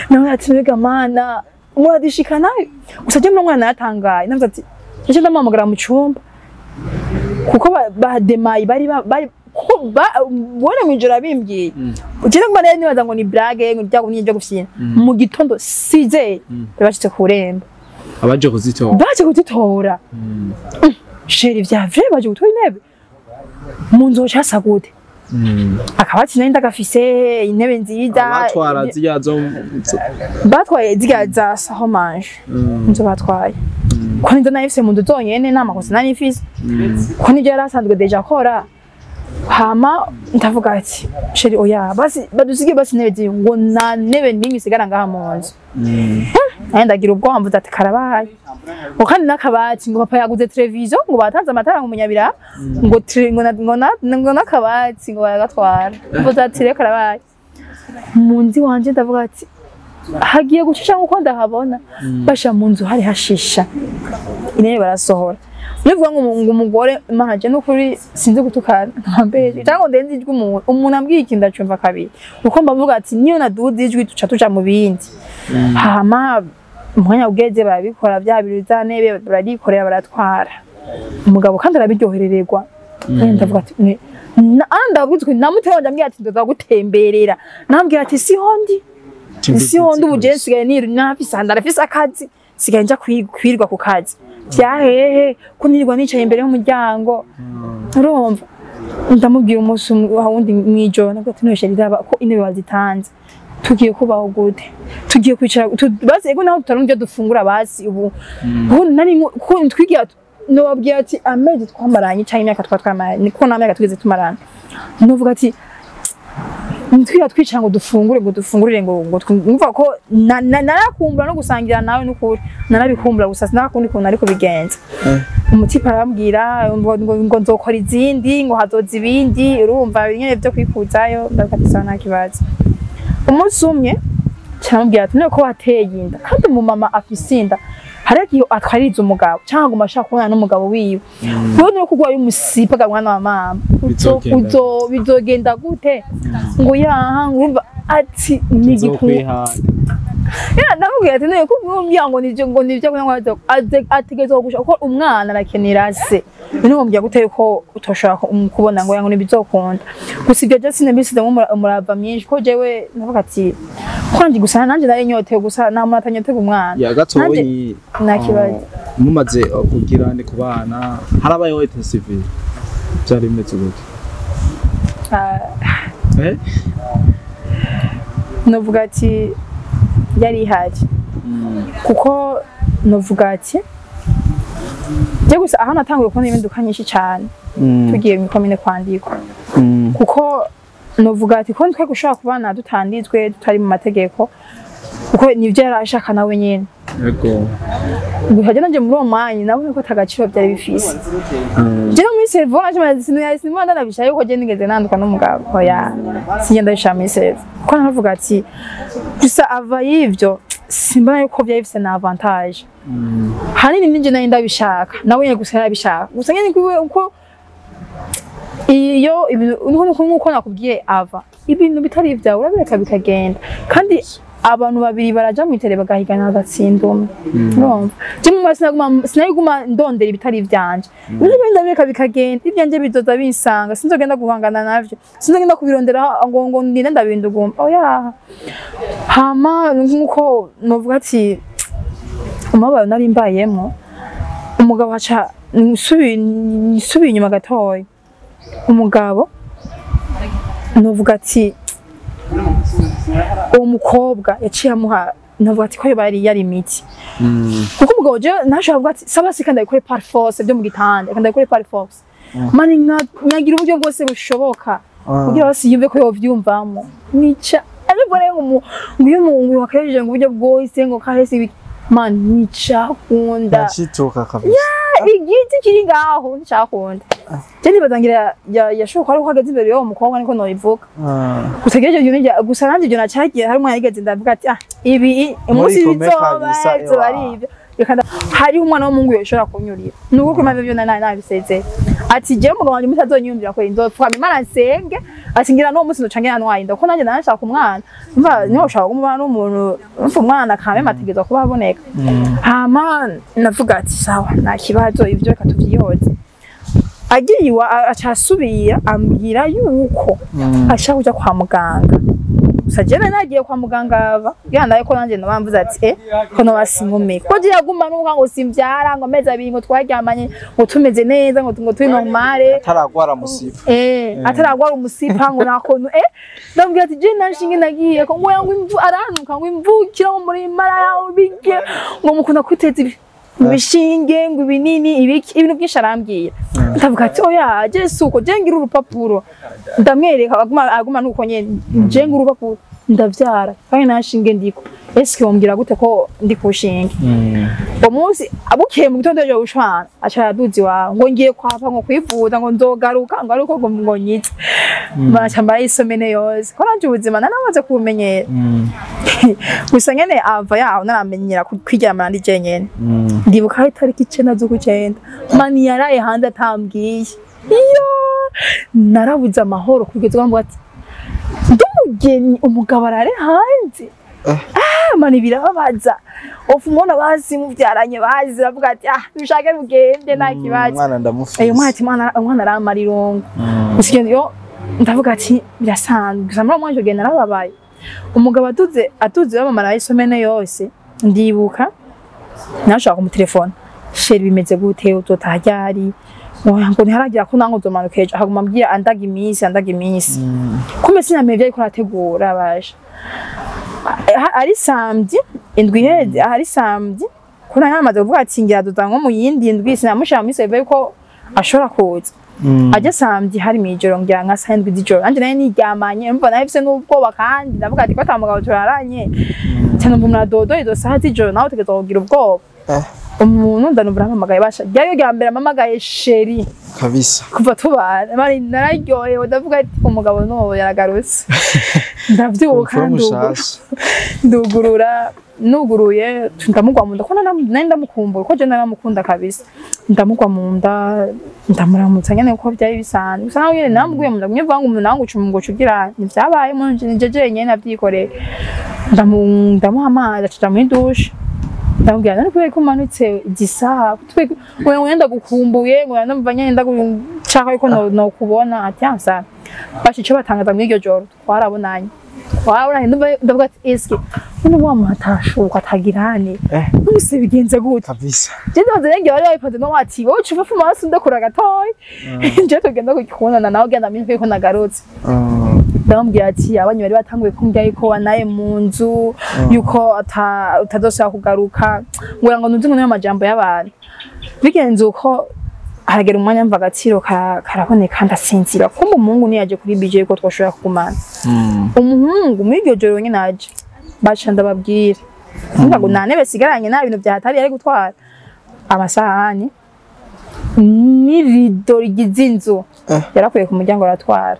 A: nawe ati mbega mana muradishika nayo gusa je mwana yatangaye navuze ati je ndamamagara mu cyumba kuko bademayi bari bora mwijoro bimbwiye ukira ngo nari nibaza ngo ni blague ngo ryago nije gufyina mu gitondo 6 bashitse kuremba
B: abaje kuzitora sheri vya vrai baje gutora intebe mu nzo cyasa gute akabati nari ndagafise intebe nziza batwara ziyazo
A: batwaye ziyaza homage nzo batwaye ko nizo nayifise mu nzu zonyene namakosa nari mfise ko nivyo yarasanzwe deja kora hama ndavuga ati sheri oya basi badusige basi intebe ngo na ntebe n'imwe isigara ngaha mu nzu ndagira ubwoba mvuze ati karabaye ngo kandi nakabati ngo papa yaguze televiziyo ngo batanze amatara mu Nyabiraba ngo nakabati ngo baragatwara mvuze ati reka karabaye mu nzi wanje ndavuga ati hagiye gucisha nkuko ndahabona basha mu nzu hari hashisha intebe barasohora nivuga ngo umugore manaje no kuri sinzi gutukana nkambeje cyangwa ndenzi ijwi umuntu ambwiye ikinda cyumva kabiri uko mbavuga ati niyo naduze ijwi tuca mu bindi hama umwanya ugeze barabikora bya biruza nebe baragikorera baratwara umugabo kandi arabiryoherererwa ndavuga ati ndabwizwe namuteye ndambwiye ati ndoza gutemberera nambwiye ati sihondi ubujensi sigaye niru nafise ndarafise akazi sigaye nja kwirwa ku kazi vyahehe ko nirirwa nicaye imbere y'umuryango urumva ndamubwira umunsi wundi mwijoro nabwo tuneshe riraba ko intebe bazitanze tugiye kubaho gute tugiye kwicara basi ego naho tutarumvye dufungura basi ubu nari ko twigiye no babwiye ati amezi twamaranye cyangwa imyaka twatwamaranye ko namwe gatugeze tumarana novuga ati nitwira twicara ngo dufungurire ngo twumva ko narakumbura no gusangira nawe n'ukuri narabikumbura gusa sinakundi kuntu ariko bigenza umutipa arambwira ngo nzokora izindi ngo hazoza ibindi urumva nyene byo kwikuzayo ndakatisa nta kibazo umunsi umwe cyambwira ati niko wateye inda kandi umumama afise inda haragiye atwariza umugabo cyangwa ngo mashaka kubona n'umugabo wiwe rero no kugwa y'umusipa ga mwana wa mama bizogenda gute ngo yaha ngumva ati nigikwiha namubwira ati niko umuryango nivyo ngo ategerezwa gusha ko umwana arakenera se niho mbya guteye ko utoshaka kubona ngo yango nibizokunda gusa ibyo just nabisize umurava myinshi ko jewe navuga ati kwandi gusa nanje nari nyote gusa namuna atanyote umwana
B: ya gatoyi
A: nakibaye
B: mumaze kugira ndi kubana harabayeho ete civil byari bimeze gute
A: novuga ati yari ihari kuko novuga ati je gusa aho natanguye kubona ibinduka nyinshi cyane tugiye mu komine kwandikwa kuko novuga ati ko twe gushaka kubana dutanditswe tutari mu mategeko uko nivyo yarashaka nawe nyene
B: yego
A: guhaje nanje muri uwo mwanya nabone ko tagaciro byari bifise je no muri servo naje sinimanda nabishaye ko je nigeze nanduka n'umugabo ya singenda bishamye servo ko navuga ati gusa ava y'ivyo simbona yuko byari bifise na avantage hanini ninje nayo ndabishaka nawe nyene gusa yarabishaka gusa nyene uko iyo nuko nakubwiye ava ibintu bitari ivyawe urabireka bikagenda kandi abantu babiri baraja mu itere bagahigana bagatsinda umwe urumva je mu sinaguma ndondera ibitari ivyanje ibyo ndabireka bikagenda ivyanje bizoza binsanga sinzogenda guhangana navyo sinzogenda kubirondera ngo ndinde ndabindugumba oya hama nkuko novuga ati umubabaro nari mbayemo umugabo aca nsubiye inyuma gatoya umugabo novuga ati uwo mukobwa yaciye amuha navuga ati ko yari imiti kuko umugabo je nashobora kuvuga ati saba sikanda ikore par force byo mu gitanda kanda ikore par force mani nyagira uburyo bwose bushoboka kugira basi yumve ko yovyumvamo nica abibone ngo wakaje ngo uburyo bwose ngo kahese man nica kunda
B: yashituka kabisa
A: igiti kiri ngaho nshakunda Jeni batangira yashoka ari uhagaze imbere yo mukobwa niko no ivuga gutegereje yunije gusa nanje byo nacagiye hari umwana yigeze ndavuga ati ibi umunsi bizoba ari ibyo hari umwana w'umungu yoshora kunyurira nuko kwimava byo nabiseze ati je umugabo wanje mutazonyumvira ko indopfa imana nsenge ati ngira no munsi ndocangira ntwayinda ko nanje nanashaka umwana umva niho ushaka kumubana n'umuntu umva umwana kame mategeza kuba aboneka hama navuga ati sawa nta kibazo ivyo reka tuvyihoze agiriwa acasubira ambwira yuko ashaka kuja kwa muganga sajene nagiye kwa muganga ava yandaye ko nanje nabamvuze ati ko no basingume ko je yaguma nuko ngo simvyara ngo meza abiri ngo twaryamanye ngo tumeze neza ngo turi normale
B: ataragwara musipa
A: ataragwara umusipa ngo nakontu ndambwira ati je nanshinge nagiye ko ngo yangu imvu aranuka ngo imvukira muri mara yawe bige ngo mukunda kwiteza ibishinge ngo ibinini ibintu byinshi arambwira ndavuga ati oya je suko je ngira urupapuro ndamwereka aguma nuko nyene je ngira urupapuro ndavyara kandi nashinge ndiko eske wombwira gute ko ndi kushinge umunsi abukiye mu gitondo cyo gushwana aca yaduzi wawe ngo ngiye kwapa ngo kwivuza ngo nzogaruka ngo ariko ngo nyitse bacha mbaye isomene yose ko nanje ubuzima nanamaze kubumenyera gusa nyene ava yaho naramenyera kwiryamana ndi jenyene ndibuka hari tariki 9 z'ukucenda mani yaraye hanze atambwiye iyo narabuze amahoro kugeza ngo ati ndumugeni umugabo arare hanze mani birababaza ofumona basi muvyaranye bazi bavuga ati bishake bugende nta kibazo
B: umwana ndamufise
A: umwana aramarirongo usikende yo ndavuga ati birasanzwe gusa muri mwanje genda narababaye umugabo atuze bamamara isomene yose ndibuka nashaka mu telefone sheri bimeze gute utotajari ngo ntiharagira ko nango zomanuka ejo haguma mbwira andaga iminsi kumbe sinamevye ariko arategura baje ari samedi indwi iheze ari samedi kuna namaze kuvuga ati ngira dutanga mu yindi indwi sinamushaka muri save yuko ashobora kuza ajya samedi hari mijoro ngira nka 7 z'ijoro anje naye niryamanye mva nahise n'ubwoba kandi ndavuga ati ko atamugabo turaranye cyane mbumna dodo izo saha z'ijoro nawe tegeza kugira ubwoba umuntu ndanubura amamagaye basha ryayo gambera amamagaye sheri
B: kabisa
A: kuva tubana bari nararyoye ndavuga ati umugabo no yaragarutse ndavyuka ndugurura nuguruye ndamugwa munda ko nari ndamukumbura ko je naramukunda kabisa ndamugwa munda ndamuramutsa nyene ko byari bisanzwe gusa nawe namuguye munda mwivuga ngo umuntu nanguca ngo cugira nivyabaye mu nje nyene navyikoreye ndamuhamara aca muri douche ndamubwira none kubera ko umanutse igisaha wewe wenda gukumbuye ngo ndumva nyenda gushaka yuko no kubona atyansa bashi cyo batangaza muri iryo joro twarabonanye ndavuga ati eske none wa muhatashuka atagirane nuse bigenze gute
B: kabisa
A: je ndavuze ngiye bari bayipanze no wati wowe ucuva fu maso ndakura gatoyi je tugenda kukubonana nawe genda minwe ko nagarutse ndamubwira ati abanyu bari batanguye kumbya yuko wanaye mu nzu yuko utadosaba kugaruka ngo nunzi ngo niyo majambo y'abantu bigenze uko aragera umwanya mva agaciro karaboneka ndasinzira kumbe umuhungu niyaje kuri bije yuko twoshobora kugumana umuhungu muri iryo joro nyine aje baca ndababwira ngo nta ntebe sigaranye nta bintu byahatari yari gutwara amasahani n'irido rigize inzu yarakuye ku muryango aratwara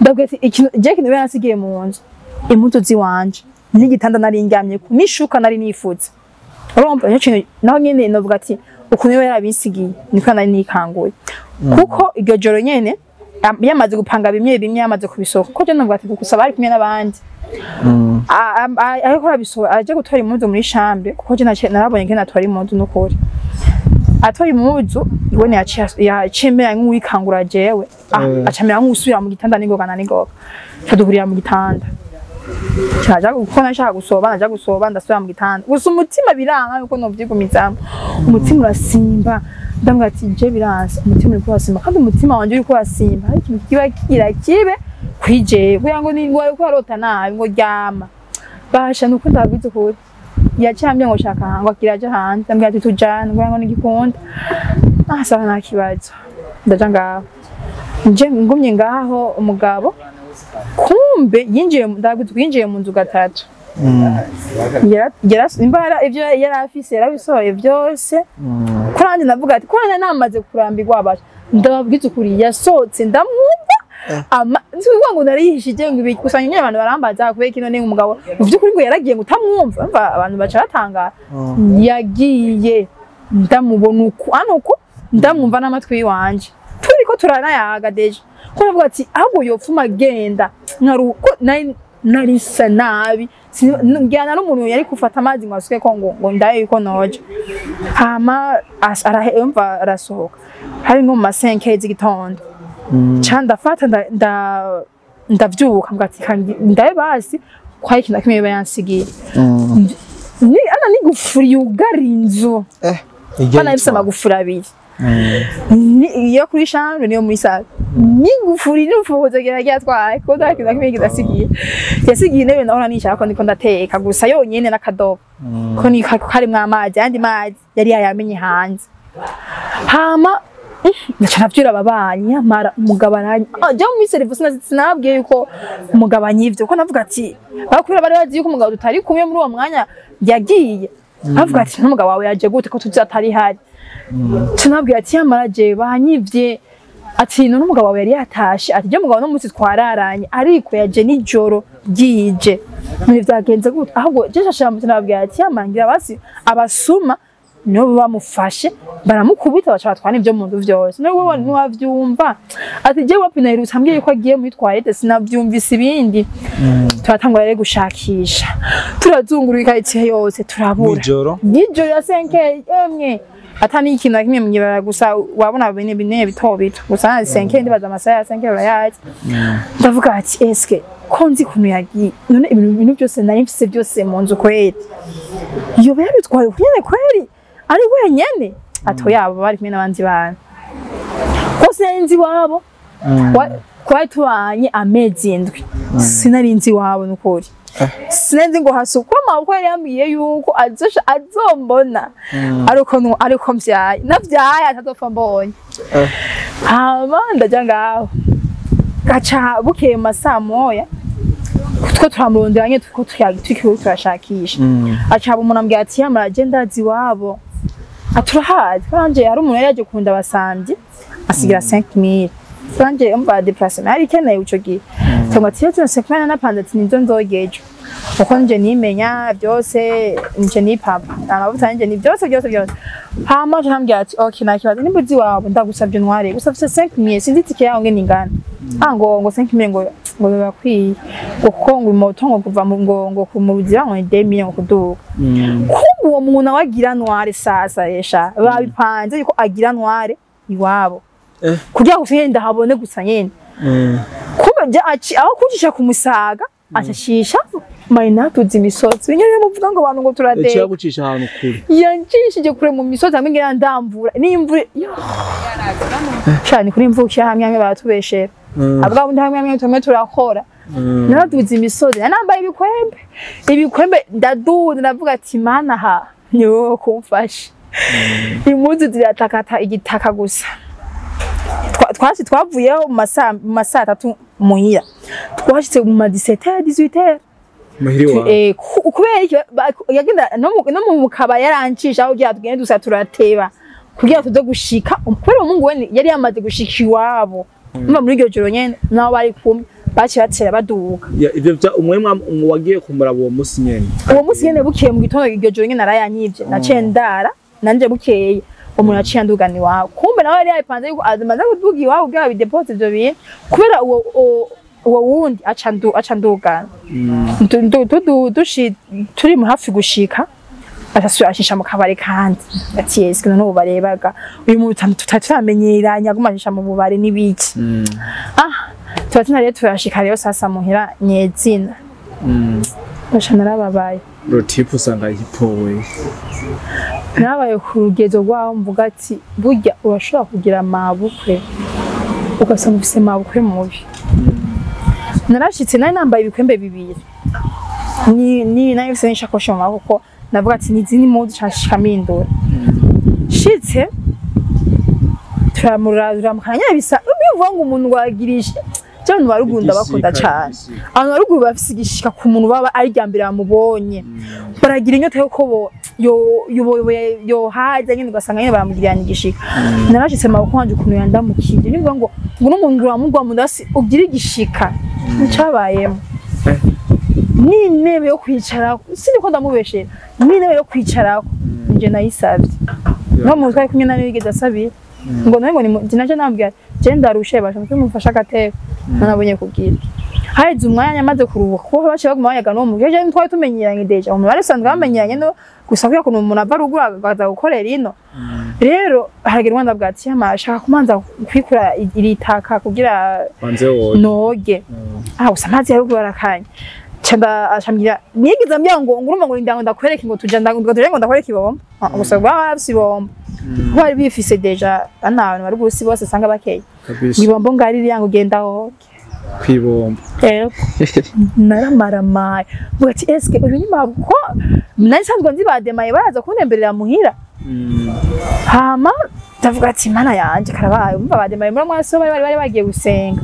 A: ndabwira ikintu ikintu nasigiye mu nzu impuzu ziwanje n'igitanda nari ndyamye ku n'ishuka nari nifutse urumva icyo kintu naho nyine novuga ati ukuntu yari yarabisigiye niko nari nikanguye kuko iryo joro nyene yamaze gupanga bimwe yamaze kubisohoka ko je novuga ati gusaba ari kumwe n'abandi ariko arabisohoka aje gutora impuzu muri chambre kuko je narabonye ngene atora impuzu n'ukuri atora impuzu ibone yacemera nk'uwikangura jewe acamera nk'usubira mu gitanda n'ingoga caduhurira mu gitanda cyaje kuko nashaka gusoba naje gusoba ndasubira mu gitanda gusa umutima biranga yuko novyigumizamo umutima urasimba ndambwa ati je biranse umutima uri kwasimba kandi umutima wanje uri kwasimba hari ikintu kiba kigira kibe kwije kugira ngo ni ngwaye ko arota nabi ngo ryama basha nuko ndabwize kuri yacambye ngo shaka hango kiraje hanze ndambwa ati tujana kugira ngo nigikunda saba nta kibazo ndaja ngaho nje ngumye ngaho umugabo kumbe yinjiye mu nzu gatatu imbara ivyo yarafise yarabisohoye byose kuranje navuga ati kuranje namaze kurambirwa abasha ndababwiza ukuri yasohotse ndamwumva nzivuga ngo narihishije ngo ibikusanya nyine abantu barambaza kubera kino ni umugabo mu byukuri ngo yaragiye ngo utamwumva abantu baca batangara yagiye ndamubona uko ndamwumva n'amatwi wanje turiko turanayaga deje ko navuga ati ahubwo yopfuma agenda nkaruko narisa nabi njyana n'umuntu yari gufata amazi ngo asuke ko ngo ndaye yuko noje hama arahemva arasohoka hari nko mu ma 5 z'igitondo ca ndafata ndavyuka mbwa ati ndaye basi kwa ikintu kimwe bayansigiye ni ana ni gufuri yugari inzu bana ibisa magufuri abiri iyo kuri chambre niyo muri salle nigufuri n'ufuza geragera twaye ko ndakiza kimwe kidasigiye yasigiye nebe naho nishaka ko ndiko ndateka gusa yonyene n'akadobo ko ni kari mwa amazi andi mazi yari yamenye hanze hama naca navyura ababanyi amara umugabanye je mu service sinabwiye yuko umugabanye ivyo ko navuga ati bakubira bari bazi yuko umugabo tutari kumwe muri uwo mwanya yagiye avuga ati n'umugabo wawe yaje gute ko tuzatari hari tunabwiye ati yamara je banyivye ati none umugabo wawe yari yatashe ati je umugabo no munsi twararanye ariko yaje nijoro ryije muri vyagenze gute ahubwo je shashira mu tunabwiye ati yamangira basi abasuma no bamufashe baramukubita baca batwana ivyo mu nzu vyose no wowe ntiwavyumva ati je wapina irutse ambwiye ko agiye muri toilette sinavyumvise ibindi turatangura rero gushakisha turazungurika iti yose turabura nijoro ya 5 emwe atani ikintu kimwe mnyibara gusa wabona bine bito gusa 5 ndibaza amasaha ya 5 urayazi ndavuga ati eske konzi kunu yagiye none ibintu byose nari mfise byose mu nzu kweri iyo babitwaye nyene kweri ari wenyene atoyabo bari kumwe n'abandi bantu kose nzi wabo kwa tubanye amezi indwi sinarinzi wabo nukuri sinenzi ngo hasukwa mabwo yari yambwiye yuko azombona ariko mvyaye navyaye atazopfa mbonye hama ndaja ngaho gaca bukeye masaa moya two turamurondera tuko turashakisha acaba umuntu ambwiye ati yamara agenda azi wabo aturahazi kanje hari umuntu yaje kunda basambye asigira 5000 kanje umva déplacement ari keneye uco gihe cyangwa tiyo sekwana napanze ati nizo nzogejo uko nje nimenya byose nje ni papa amavuta nje ni byose hama jambye ati okay nakibaza nimbuzi wabo ndagusabye ntware gusabye 5000 sinditike yawo ngene ingana ngo 5000 ngo bakwiye uko ngo muto ngo kuva ngo kumubuzira ngo 2000 ngo kuduka kumbe uwo muntu wagira ntware sasa yesha babipanze yuko agira ntware iwabo kugira ngo fiyenda habone gusa nyene kumbe aho kucisha kumusaga ashashisha mayina tuzi imisozi binyere muvuga ngo abantu ngo turadeka
B: cyo gucisha ahantu kure
A: yanjishije kure mu misozi hamwe ngira ndamvura n'imvura cyane kuri imvuka hamwe baratubeshera abwa bundi hamwe tumwe turakora naraduze imisozi nambaye ibikwembe ndaduze ndavuga ati mana ha nyo kumfasha impuzu ziratakata igitaka gusa twavuyeho mu masaa 3 muhira twashitse mu ma 17h 18h
B: muhiri
A: kubera yagenda no mu kaba yarancisha aho tugende dusa turateba kugira tuze gushika kubera umungu we yari yamaze gushika iwabo mva muri iryo joro nyene naho bari kumwe baci batera baduka
B: ivyo vya umwemwa wagiye kumuraba uwo musi nyene
A: bukiye mu gitondo iryo joro nyene narayanyivye naciye ndara nanje bukeye umuntu aciye andugana iwawe kumbe nawe yari yapanze yuko azimaze kuduga iwawe kugira bidepote ivyo bintu kubera uwo wundi aca ndugana turi mu hafi gushika ashisha mu kabare kandi ati yeske none ubarebaga uyu muntu tutamenyeranya gumashisha mu bubare nibiki tubatina rero turashika rero sasa muhira nyezina basha narababaye
B: rotipu usanga yipowe
A: nabaye ku rugezo rwaho mvuga ati burya urashobora kugira amabukwe ugasanga ufise amabukwe mubi narashitse nari nambaye ibikwembe bibiri ni nayo ufise n'ishakoshi mu maboko navuga ati nizini muzi cashikamindo shitse turamukanya bisa ubivuga ngo umuntu wagirisha cyane barugunda bakunda cyane abantu baruguru bafise igishika ku muntu baba ari ryambere bamubonye baragira inyota yuko yo haje nyine ugasanga nyine baramugiranye igishika narashitse maboko wanje ukuntu yandamukije nivuga ngo n'umuntu uramugwa mudasi ugira igishika ncabayemo n'intebe yo kwicara siniko ndamubeshera n'intebe yo kwicara nje nayisavye no mu twari kumwe na nigeze asabira ngo nawe ngo naje nambwira je ndarushe basha mufasha agateko nanabonye kubwira haize umwanya amaze kuruhuka kuko bace baguma bayaga no mu je twari tumenyeranye deja umuntu bari sanzwe bamenyeranye no gusa kuya kuntu umuntu ava rugura agaza gukorera ino rero haragira Rwanda bwati yamashaka kumanza kwikura iritaka kugira noge gusa amazi ya rugura arakanya chanda ashamira nigiza myango ngurumva ngo ndango ndakwereke ngo tujya ngo ndakwereke ibomba gusa bafise ibomba bari bifise deja abantu bari gusi bose sanga bakeye ibombo ngari ryango genda ho
B: kwibomba
A: naramaramaye bwati eske uyu ni mabwo nari sanzwe nzi bademaye baza kunemberera muhira hama ndavuga ati mana yanje karabaye umva bademaye muri mwaso bari bagiye gusenga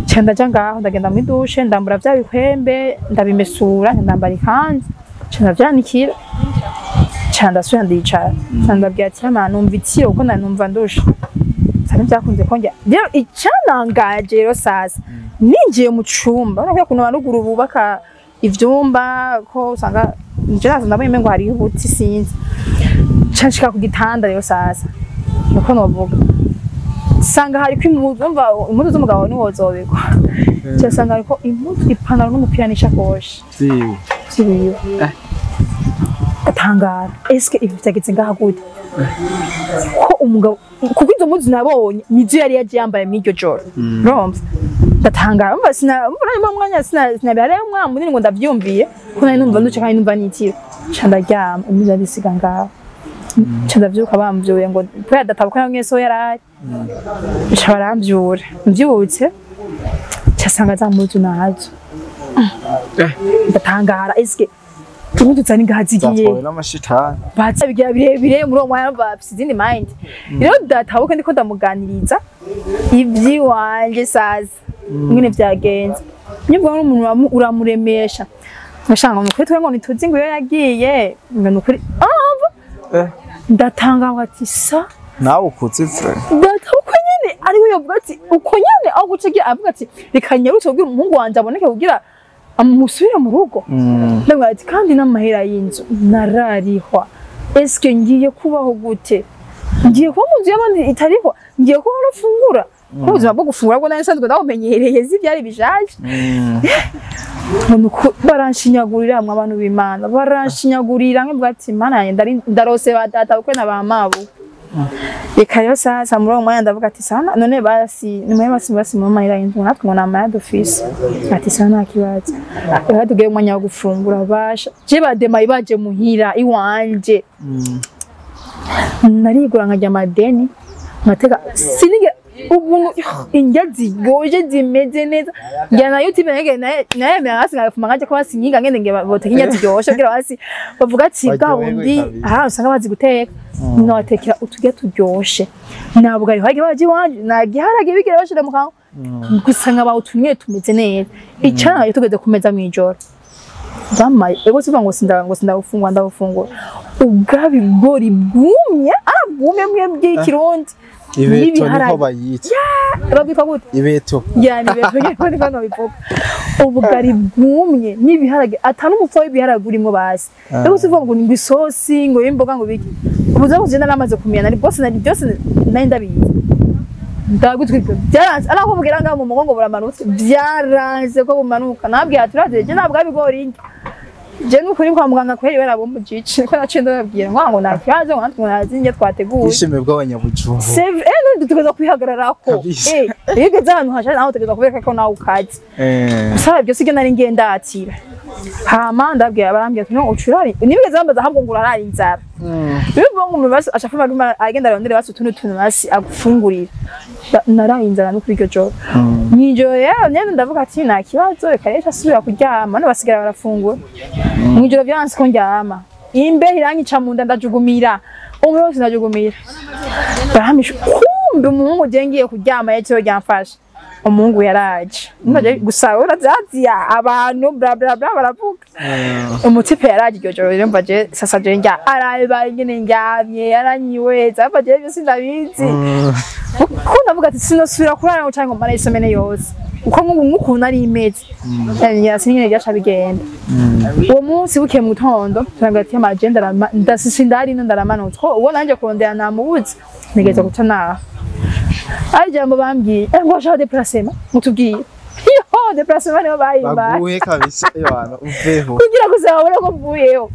A: chanda janga ndagenda mu dushe ndambura bya bikwembe ndabimesura ndambara ikanzu chanda byanikira chanda sura ndicara chanda byati amana umvitiro uko nanumva ndusha cyane byakunze konja rero icanangaje rero sasa ninjiye mu cumba urabona ko n'abaruguru bubaka ivyumba ko usanga nje ndabonye ngo hari ubuti sinzi canshika ku gitanda rero sasa nuko novuga sanga hari kwimuzumva impuzu z'umugabo ni wozobekwa cyasanga ariko impuzu ipantaro n'umupira n'ishakoshi ziwe atangara eske ibi byageze ngaha gute ko umugabo kuko izo mpuzu nabonye nizo yari yaje yambaye mu iryo joro urumva ndatangara umva mbona mwanya sinabare umwana munini ngo ndavyumviye ko nari numva nduce kandi numva nitiro candaryama impuzu yari siga ngaha candavyuka bamvyuye ngo kubera databuka mweso yarari barambyura mbyutse cyasanga za mpuzu nazo ndatangara eske impuzu zani ngazigiye batsa bigira birebire muri uwo mwanya bafise izindi mind rero databuka ndiko ndamuganiriza ivyi wanje saza ngene vyagenze nyibwo n'umuntu uramuremesha ngashanga ngo kuri twe ngo nituzi ngo yagiye ngo nukuri ndatanga ati sa
B: nawe ukuze frere
A: uko nyene ari we yovuga ati uko nyene aho gucigira avuga ati reka nyarutse kugira umuhungu wanje aboneke kugira amusubira mu rugo ndavuga ati kandi n'amahera y'inzu nararihwa eske ngiye kubaho gute ngiye kuba mu nzu y'abandi itariho ngiye kuba rafungura ubuzima bwo gufungura bwo nsanzwe ndawumenyereye zibyari bishaje baranshinyagurira hamwe abantu b'Imana baranshinyagurira nk'ubwo ati mana yanjye ndarose badata ukwe na bamabu reka rero sasa muri uwo mwanya ndavuga ati sana none basi nimwe basi mu mahera y'inzu natwe ngo namaya dufise ati sana akibaza rero tugiye umwanya wo gufungura basha je bademaye baje muhira iwanje narigura nkajya amadeni natega sinige ubuntu indya zigoje zimeze neza njya na YouTube naye hasi ngafuma ngaje ko hasi nyiga ngende boteka indya ziryoshe kugira hasi bavuga ati bwawundi usanga bazi guteka notekera uturya turyoshe ntabwo ari hage baje wanje nagiharage bigere bashire mu kanwa gusa nkaba utunye tumeze neza icana yo tugeze kumeza mwijoro bamaye ego siva ngo ndabufungura ubwabi bigori bwumye bwumye mwe bw'ikirundi
B: ibeto niko bayita
A: babika gute
B: ibeto
A: yani ibeto niko no bivuga ubugari bwumye n'ibiharage atanu umupfa w'ibiharage urimo basi ego siva ngo ni isosi ngo imboga ngo biki ubuza kugenda namaze kumenya nari bose nari byose nari ndabizi ndagutwika byaranze arako mubwira ngaho mu mugongo buramanutse byaranze ko bumanuka nabwiye aturaje je nabwo abigori je n'ukuri kwa muganga kweri barabumbujice ko naciye ndababwira ngo nakiyaje ngo nazinje twateguye
B: ishime bw'abanyabujumbu
A: save tugeza kwihagararako yigeze ahantu hashaje naho tugeza kubereka ko nawe ukazi usaba byo sige nari ngenda atira hama ndabwiye abarambye no ucurari nibigeze bambaza ahubwo ngo urarari inzara bivuga ngo mubaso ashafuma agenda arondere baso tuntu basi agufungurira naraye inzara no kuri iryo joro mwijoro rero nyene ndavuga ati nta kibazo reka rero asubira kuryama no basigara barafungura mwijoro byanse ko ndyama imbeho iranyica mu nda ndajugumira umwe wose ndajugumira baramisha kumbe umuhungu ngiye kuryama yacyo ryamfashe umungu yaraje none gusa urazaziya abantu bla bla bla baravuga umutipe yaraje iryo joro rero mbaje sasa je njya araye nyene njyamye yaranyiwe zabaje byose ndabizi ko ndavuga ati sinosubira kurara cyangwa mara isomene yose uko nk'ukuntu ari imeze yasinye ryacha bigenda uwo munsi buke mu tondo turanga ati amagenda ndasisindari no ndaramanutse ko uwo nanje kurondera namubuze nigeze gutana jambo bambwiye ngo ashaka déplacement mutubwiye yo déplacement niyo bayimba
B: baguhe kabisa yana uveho
A: kugira kuzabona ko mvuyeho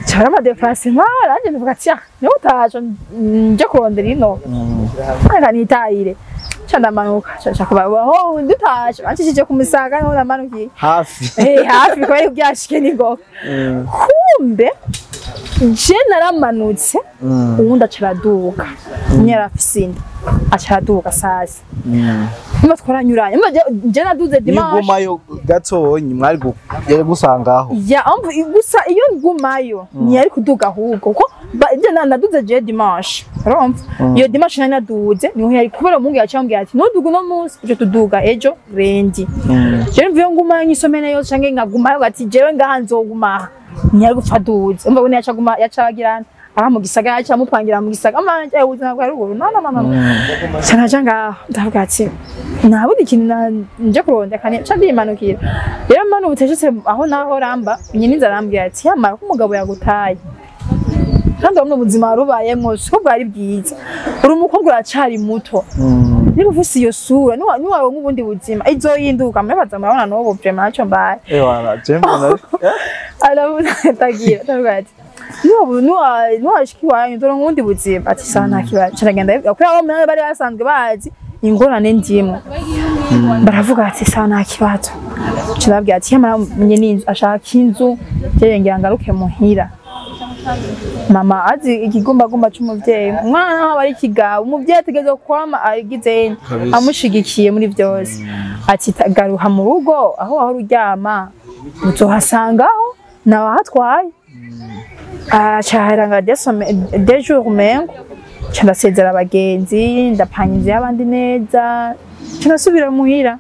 A: cyara ama déplacement aranje ndavuga ati niyo utaje nje kurondera ino nka nitayire cyanda manuka cyashaka kubaho ndutaje anshishije kumusaga no namanukiye
B: hafi
A: hafi ko byashike ningo kumbe je naramanutse ubundi acaraduka nyarafisinde acaraduka sasa niba twaranyuranye je naduze dimanche
B: igumayo gatonyi mwari gusangaho
A: ya gusa iyo ngumayo ni yari kuduga ahubwo ko je naduze je dimanche urumva iyo dimanche nari naduze niho yari kubera umungu yacambwiye ati nuduga no munsi je tuduga ejo rendi je mvuye ngumayo nyisomene yose canke ngagumayo ati jewe ngahanzoguma nyari gupfaduze umva bone yacaguma yacagirana aha mu gisagara cyamupangira mu gisagara amanje ubuzima bwa ruguru no sanaje ngaho ndavuga ati nabudi ikintu nje kuronda kane cyabimanukira rero manu buteshetse aho naho ramba nyine nzarambwira ati yamara ko umugabo yagutaye kandi mu buzima rubayemo siko bwari bwiza uri umukobwa uracari muto niba ufise iyo sura niwawe nk'ubundi buzima izoyinduka murabaza murabona n'ubu vraiment naco mbaye
B: wala jembona
A: aravuga ndavuga ati nuwashiki wanyu dore nk'ubundi buzima ati sana kibazo caragenda kuko abo bari basanzwe bazi ingorane ndimwe baravuga ati sana kibazo kirabwira ati yamara menye n'inzu ashaka inzu ngira ngaruke muhira mama azi ikigumbagumba c'umuvyeyi umwana aho bari kigabo umuvyeyi ategeze kwama agize amushigikiye muri byose ati garuha mu rugo aho aho uryama uzohasangaho nawahatwaye acaranga des jours mengo ndasezera abagenzi ndapanyize y'abandi neza ndasubira muhira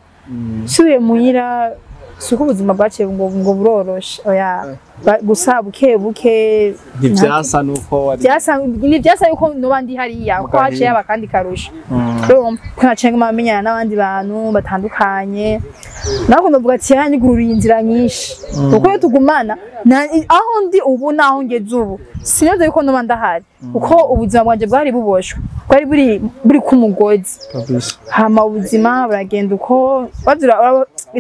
A: subiye muhira suko ubuzima bwaciye ngo buroroshe oya gusa buke
B: ntibyasa nuko
A: ntibyasa yuko nobandi hariya ko haciye abakandi karusha rero kwacenga mamenyana n'abandi bantu batandukanye nako ndavuga ati yanyigururiye inzira nyinshi uko yo tugumana aho ndi ubu naho ngeze ubu sineze yuko noba ndahari uko ubuzima bwanje bwari buboshwe bwari buri ku mugozi hama ubuzima buragenda uko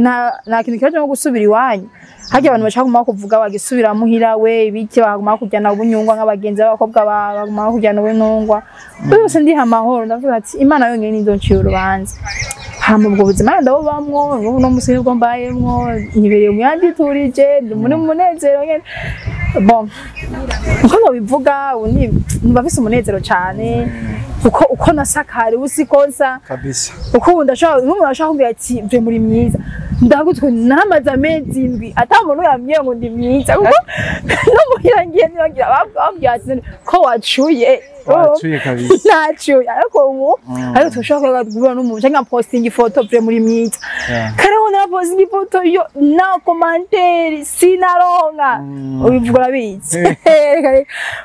A: nta kintu kibaje nko gusubira iwanyu hajya abantu bashaka kuma kuvuga bagisubira muhira we ibiki baguma kujyana ubunyungwa nk'abagenzi b'abakobwa baguma kujyana ubunungwa byose ndi hamahoro ndavuga ati imana yonyine nizonciye urubanza hama ubwo buzima ndabo bamwo no musirwa mbayemwo nibereye umyanditurije muri munezero nyene bon uko bivuga bafise umunezero cyane uko nasakare usikonsa
B: kabisa
A: uko ndashaka n'umuntu ashaka kumbwira ati mve muri myiza ndagutwe naramaze amezi indwi atamuntu yambwiye ngo ndi myiza kuko no muhira ngiye ngira bambwiye ati ko wacuye
B: kabisa
A: nacuye ariko ubu ariko tushaka kugura n'umuntu cyangwa posting ifoto mve muri myiza kare na posting ifoto yo na commentaire sinaronka ubivuga bizi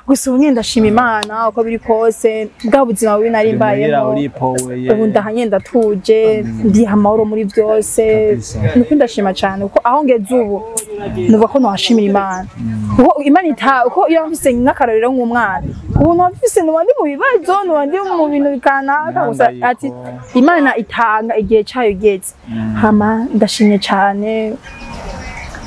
A: gusa ubu ndashima Imana uko biri kose bwa buzima bubi nari mbayemo ubu ndahanye ndatuje ndi amahoro muri byose nuko ndashima cyane uko aho ngeze ubu nuva ko nashimira Imana uko Imana uko iyo mfise nk'akarorero nk'umwana ubu nafise n'abandi mu bibazo n'abandi mu bintu bikanaka gusa ati Imana itanga igihe cyayo getse hama ndashimye cyane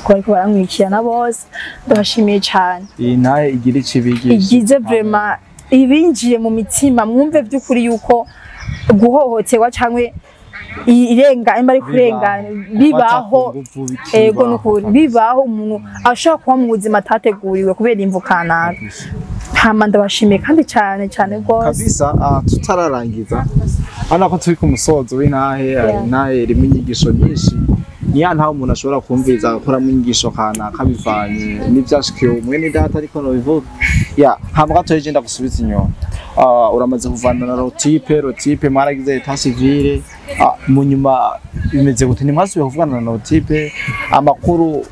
A: ko ariko baramwikirana bose ndabashimiye cyane
B: iyi naye igira ikibigisha
A: igize vraiment ibinjiye mu mitima mwumve by'ukuri yuko guhohoterwa cyangwe irenga imba ari kurengana bibaho ego n'ukuri bibaho umuntu ashaka kuba mu buzima atateguriwe kubera imvu kanaka hama ndabashimiye kandi cyane cyane rwose
B: kabisa tutararangiza hano ko turi ku musozo w'intahe intahe irimo inyigisho nyinshi niya ntaho umuntu ashobora kumviriza akora mu inyigisho kanaka bivanye n'ibyashikiye umwe ni data ariko no bivuga ya hama gatoye genda gusubiza inyuma uramaze kuvana na rotipe mwaragize etat civile mu nyuma bimeze gute ntimwasubiye kuvugana na rotipe amakuru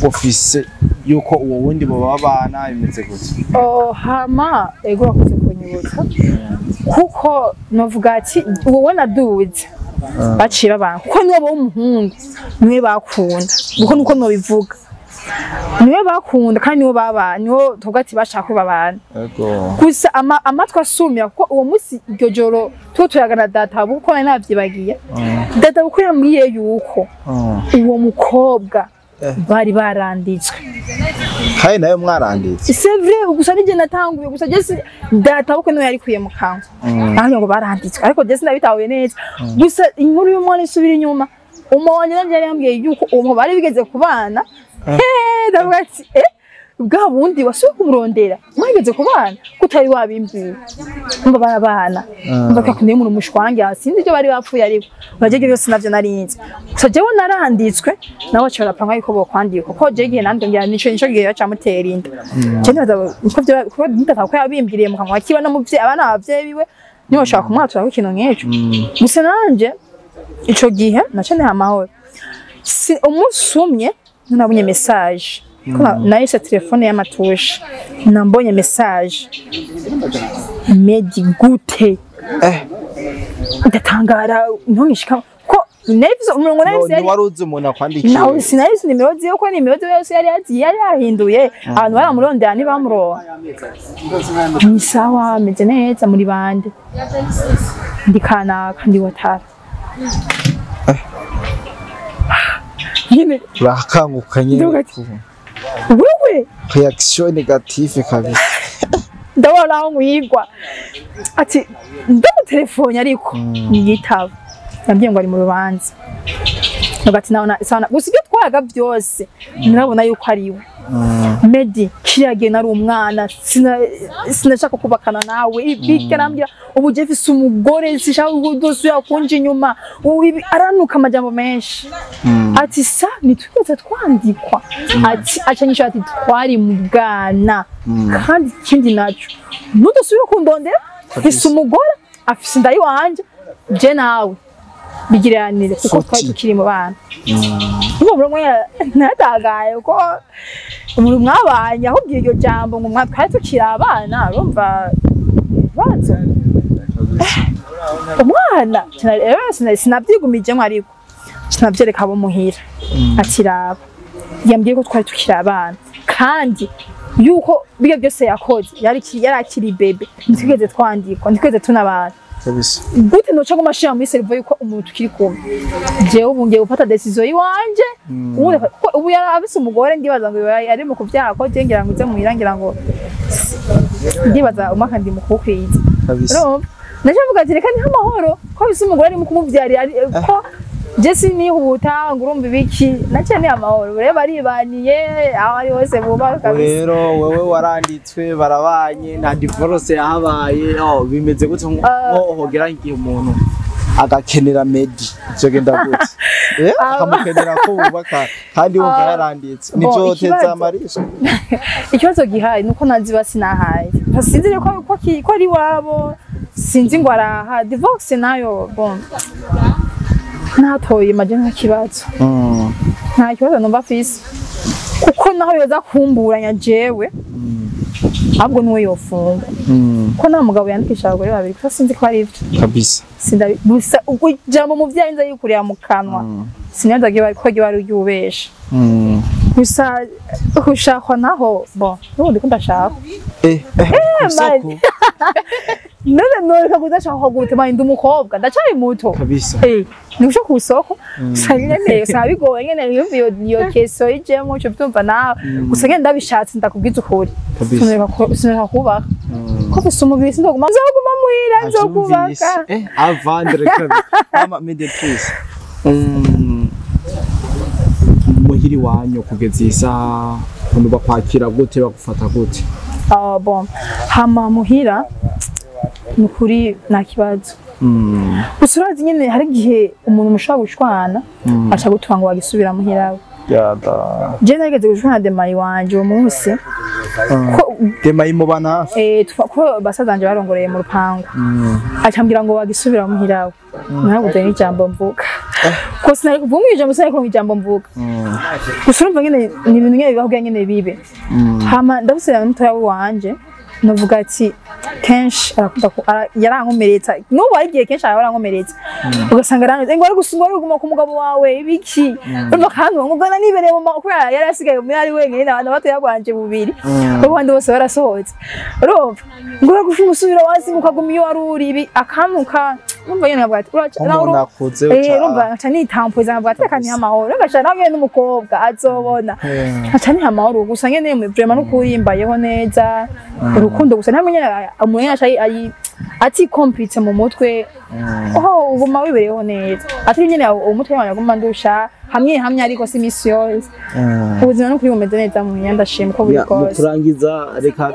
B: office yuko uwo wundi bo babana bimeze gute
A: hama ego bakoze kunyibutsa kuko novuga ati wowe naduze baciye babana kuko niwe w'umuhungu niwe bakunda kuko nuko no bivuga niwe bakunda kandi niwe babana niwe tuvuga ati bashaka babana gusa amatwa asumira kuko uwo munsi iryo joro tuyagana data buko nari navyibagiye data buko yambwiye yuko uwo mukobwa bari baranditswe
B: kandi nayo mwaranditse
A: c'est vrai gusa nije natanguye gusa je data buko no yari kuye mu kanwa ngo baranditswe ariko je sinabitahuye neza gusa inkuru y'umwana isubira inyuma umuntu yari yambwiye yuko uwo bari bigeze kubana ndavuga ati bwa bundi wasuye kumurondera mwageze kubana kutari wabimbwiye mba barabana mba kakundiye umuntu mushwange sinzi ibyo bari bapfuye ariko baje byose navyo narinze gusa jewe naranditswe nawe cyara panga yuko bo kwandika kuko je gihe nandi ngira nico gihe yacamutera inda je ndaza uko byo kuko ndata ko yabimbwiriye mu kanwa kiba no muvye abana abavyeyi biwe niyo bashaka kumwatura ko kintu nkeco gusa nanje ico gihe nacane amahoro umusumye nabonye message nahise telefone y'amatushe nambonye message medi gute ndatangara ntongishika ko nevizo umurongo nahise
B: yari waruzi umuntu akwandikiye
A: nawe sinahise nimero ziyo ko nimero yose yari yahinduye abantu baramurondera ntibamurora ni sawa meze neza muri bande ndikana kandi watara
B: urakangukanye
A: wewe
B: reaction négative kabisa
A: ndabona aho mwigwa ati ndamutelefone ariko yitaba yambye ngo ari mu rubanza ngati naona sana gusa ibyo twaga byose nirabona yuko ari we Medi kiyage nari umwana sinashaka kubakana nawe ibike nambira ubu je fise umugore sishaka udose yakunje inyuma aranuka amajambo menshi ati sa nitwikoze twandikwa ati acanyisha ati twari mu bwana kandi kindi naco nudosubira kundondera fise umugore afise ndayi wanje je nawe bigiranire kuko twari tukiri mu bana ubu mwe natagaye uko umuntu mwabanye aho bwiryo jambo ngo mwatwaye tukiri abana urumva bazo umwana sinabyigumije ariko sinabyereka abo muhira akiraba yambwiye ko twari tukiri abana kandi yuko biga byose yakoze yari akiri bebe ntigeze twandikwa ntigeze tunabana gute noca ngo mashira muri servo yuko umuntu tukiri kumwe jewe ubu ngiye gufata decision yiwanje ubu yarabise umugore ndibaza ngo yari mu kuvyaha ko je ngira ngo uze muhirangira ngo ndibaza umwaka ndi mu kukwiza naje mvuga ati reka ni amahoro ko bise umugore ari mu kumuvyarira ko je sinihuta ngurumva ibiki nace ni amahoro rero baribaniye aho ari hose bubaka kabisa
B: rero wewe waranditswe barabanye nta divorce yahabaye bimeze gute nko hogera ngiye umuntu agakenera medi cyo genda gute akamukenera ko bubaka kandi wumva yaranditse nico teza amarisha
A: ikibazo gihari nuko naziba sinahaye sinzi ko ari wabo sinzi ngo araha divorce nayo bon natoye maje ntakibazo nta kibazo numva fisi kuko naho yoza kumburanya jewe ahubwo niwe yofunga ko nta mugabo yandikisha abagore babiri kuko sinzi ko ari ivyo
B: kabisa
A: gusa ujambo mu vyayinza yikurira mu kanwa sinyanza ko bari ryubesha gusa ushakwa naho bon nubundi ko ndashaka none kudashaka gutema inda umukobwa ndacari muto
B: kabisa
A: nikusho ku isoko nyene sabigoye nyene iyo keso ijemo cyo byumva nawe gusa ngenda ndabishatse ndakubwiza ukuri sineka kubaka ko gusa umubiri sindoguma muhira nzokubaka
B: avandre kabisa ama mediatrice muhiri wanyu kugeza isaha umuntu bakwakira gute bagufata gute
A: bon hama muhira nukuri nta kibazo gusa urazi nyene hari igihe umuntu mushobora gushwana aca gutuma ngo wagisubira muhirawe je nageze gushwana demayi wanje uwo munsi
B: demayi mubana hafi
A: ko basazanje barongoreye mu rupangu acambwira ngo wagisubira muhirawe ntabuze n'ijambo mvuga ko sinari kuvuga ijambo sinari kuvuga ijambo mvuga gusa urumva nyene ni ibintu nyene bibaho nyene bibe hama ndabusera n'umutoya wanje novuga ati kenshi arakunda yarankomeretsa nubu ari gihe kenshi yarankomeretsa ugasanga ranze ngo ari gusungwa ku mugabo wawe ibiki urumva kandi ngo gana nibereye mu makuru yari asigaye muri ari wenyine n'abana bato yagwanje bubiri abandi bose barasohotse urumva ngo ari gusubira wasi mukaguma iyo waruri ibi akanuka urumva yene nabwo ati urumva acha ni tampo zangabwa ati kandi amahoro ngacha nawe n'umukobwa azobona acha ni amahoro gusa nyene vraiment no kurimbayeho neza urukundo gusa namenye umuntu yacha ati complete mu mutwe uguma wibereho neza ati nyene umutwe wanyu aguma ndusha hamwe ariko si mission ubuzima no kuri bumeze neza mu nyanda shimwe ko buri kose
B: kurangiza reka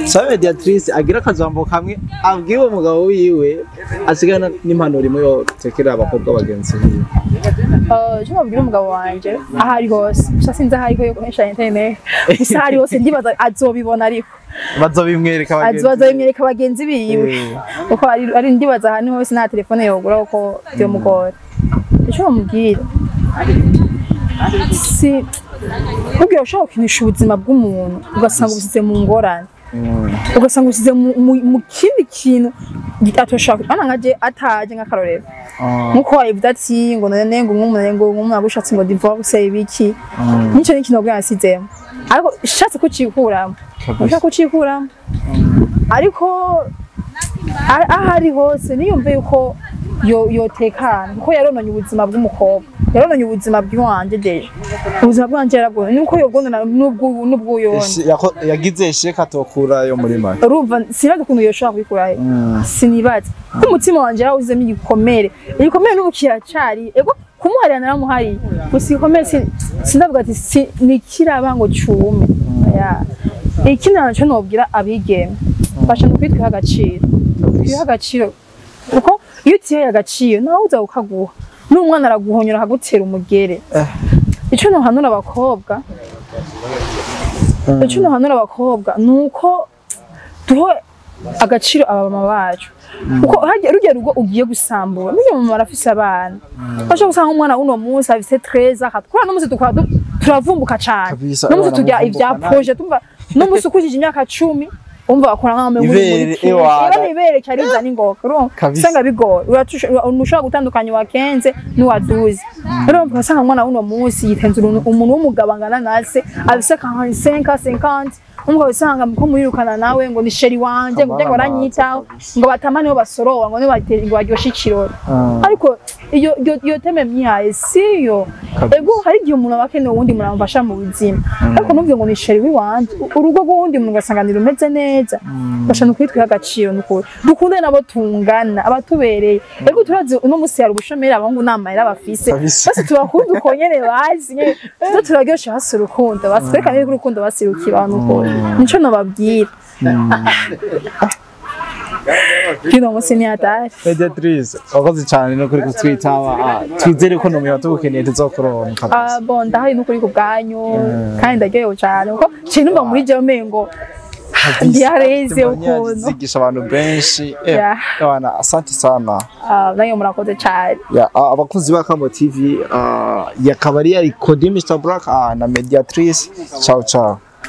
B: sabe mediatrice agira akajambo kamwe abwiwe umugabo wiwe asigana n'impanuro imwe yo tekera abakobwa bagenzi biwe
A: cyo babwira umugabo wanje ahari hose gusa sinzi ahari ko yo koresha internet gusa ahari hose ndibaza azobibona ariko bazobimwereka bagenzi biwe uko ari ndibaza ahantu hose nta telefone yogura uko byo mugora icyo bamubwira si ubwo ushaka kinisha ubuzima bw'umuntu ugasanga ubusize mu ngorane ugasanga usize mu kindi kintu gitatoshaka ana ngaje ataje nk'akarorero nkuko wayivuga ati ngo none ngo umuntu agushatse ngo divorce ibiki nico ni kintu bwasizemo ariko shatse kucikuramo ushaka kucikuramo ariko ahari hose niyumve yuko yotekana kuko yarononye ubuzima bw'umukobwa yarononye ubuzima bw'wanje deje ubuzima bwanje yarabwo nuko yogondana n'ubwo yonje
B: yagize sheka tokura yo muri mari
A: urumva sinaga kuntu yoshaka kubikurayo sinibaza umutima wanje yarawuzemo igikomere n'ubukira cari ego kumuharira naramuhari gusa igikomere sindavuga ati nikiraba ngo cume ikindi naco nobwira abigeme basha kwitwiha agaciro kuko iyo utiye agaciro nawe uza ukaguha n'umwana araguhonyora akagutera umugere ico no hanura abakobwa nuko duho agaciro abamama bacu kuko urugero rugo ugiye gusambura n'uyo mama arafise abana basha gusanga umwana uno munsi afise 13 akatwara no munsi turavumbuka cyane no munsi tujya ivya projet tumva no munsi ukujije imyaka 10 umva akora nk'amwe muri ibere cyariza n'ingoko usanga bigora ushobora gutandukanya wakenze n'uwaduze urumva usanga umwana uno munsi yitenze umuntu w'umugabangana nase abise 50 umugabo usanga ko murirukana nawe ngo ni sheri wanje ngo baranyitaho ngo batamane ho basorowa ngo ni baryosha ikiroro ariko iyo teme myihaye siyo ego hari igihe umuntu aba akeneye uwundi muntu amufasha mu buzima ariko numve ngo ni sheri w'iwanje urugo rw'uwundi muntu ugasanganira umeze neza bashaka kwitwiha agaciro n'ukuri dukunde nabo tungana abatubereye ego turazi uno musi hari ubushomeri abahungu n'amahera bafise basi tubakunda uko nyene bazi nyene turaryosha hasi urukundo basi twerekane yuko urukundo basirukira abantu ukuri nico nababwira kino musi ni hatari
B: Mediatrice wakoze cyane no kuri kutwitaba twizere ko numwe batukeneye tuzokuronka
A: bon ndahari no kuri kubwanyu kandi ndageyo cyane uko kinumva muri je mengo Ntiyareze ukuntu
B: zigisha abantu benshi bana asante sana
A: nayo murakoze cyane
B: abakunzi ba Kamo TV yakabari yari Cody Mr Black na Mediatrice ciao ciao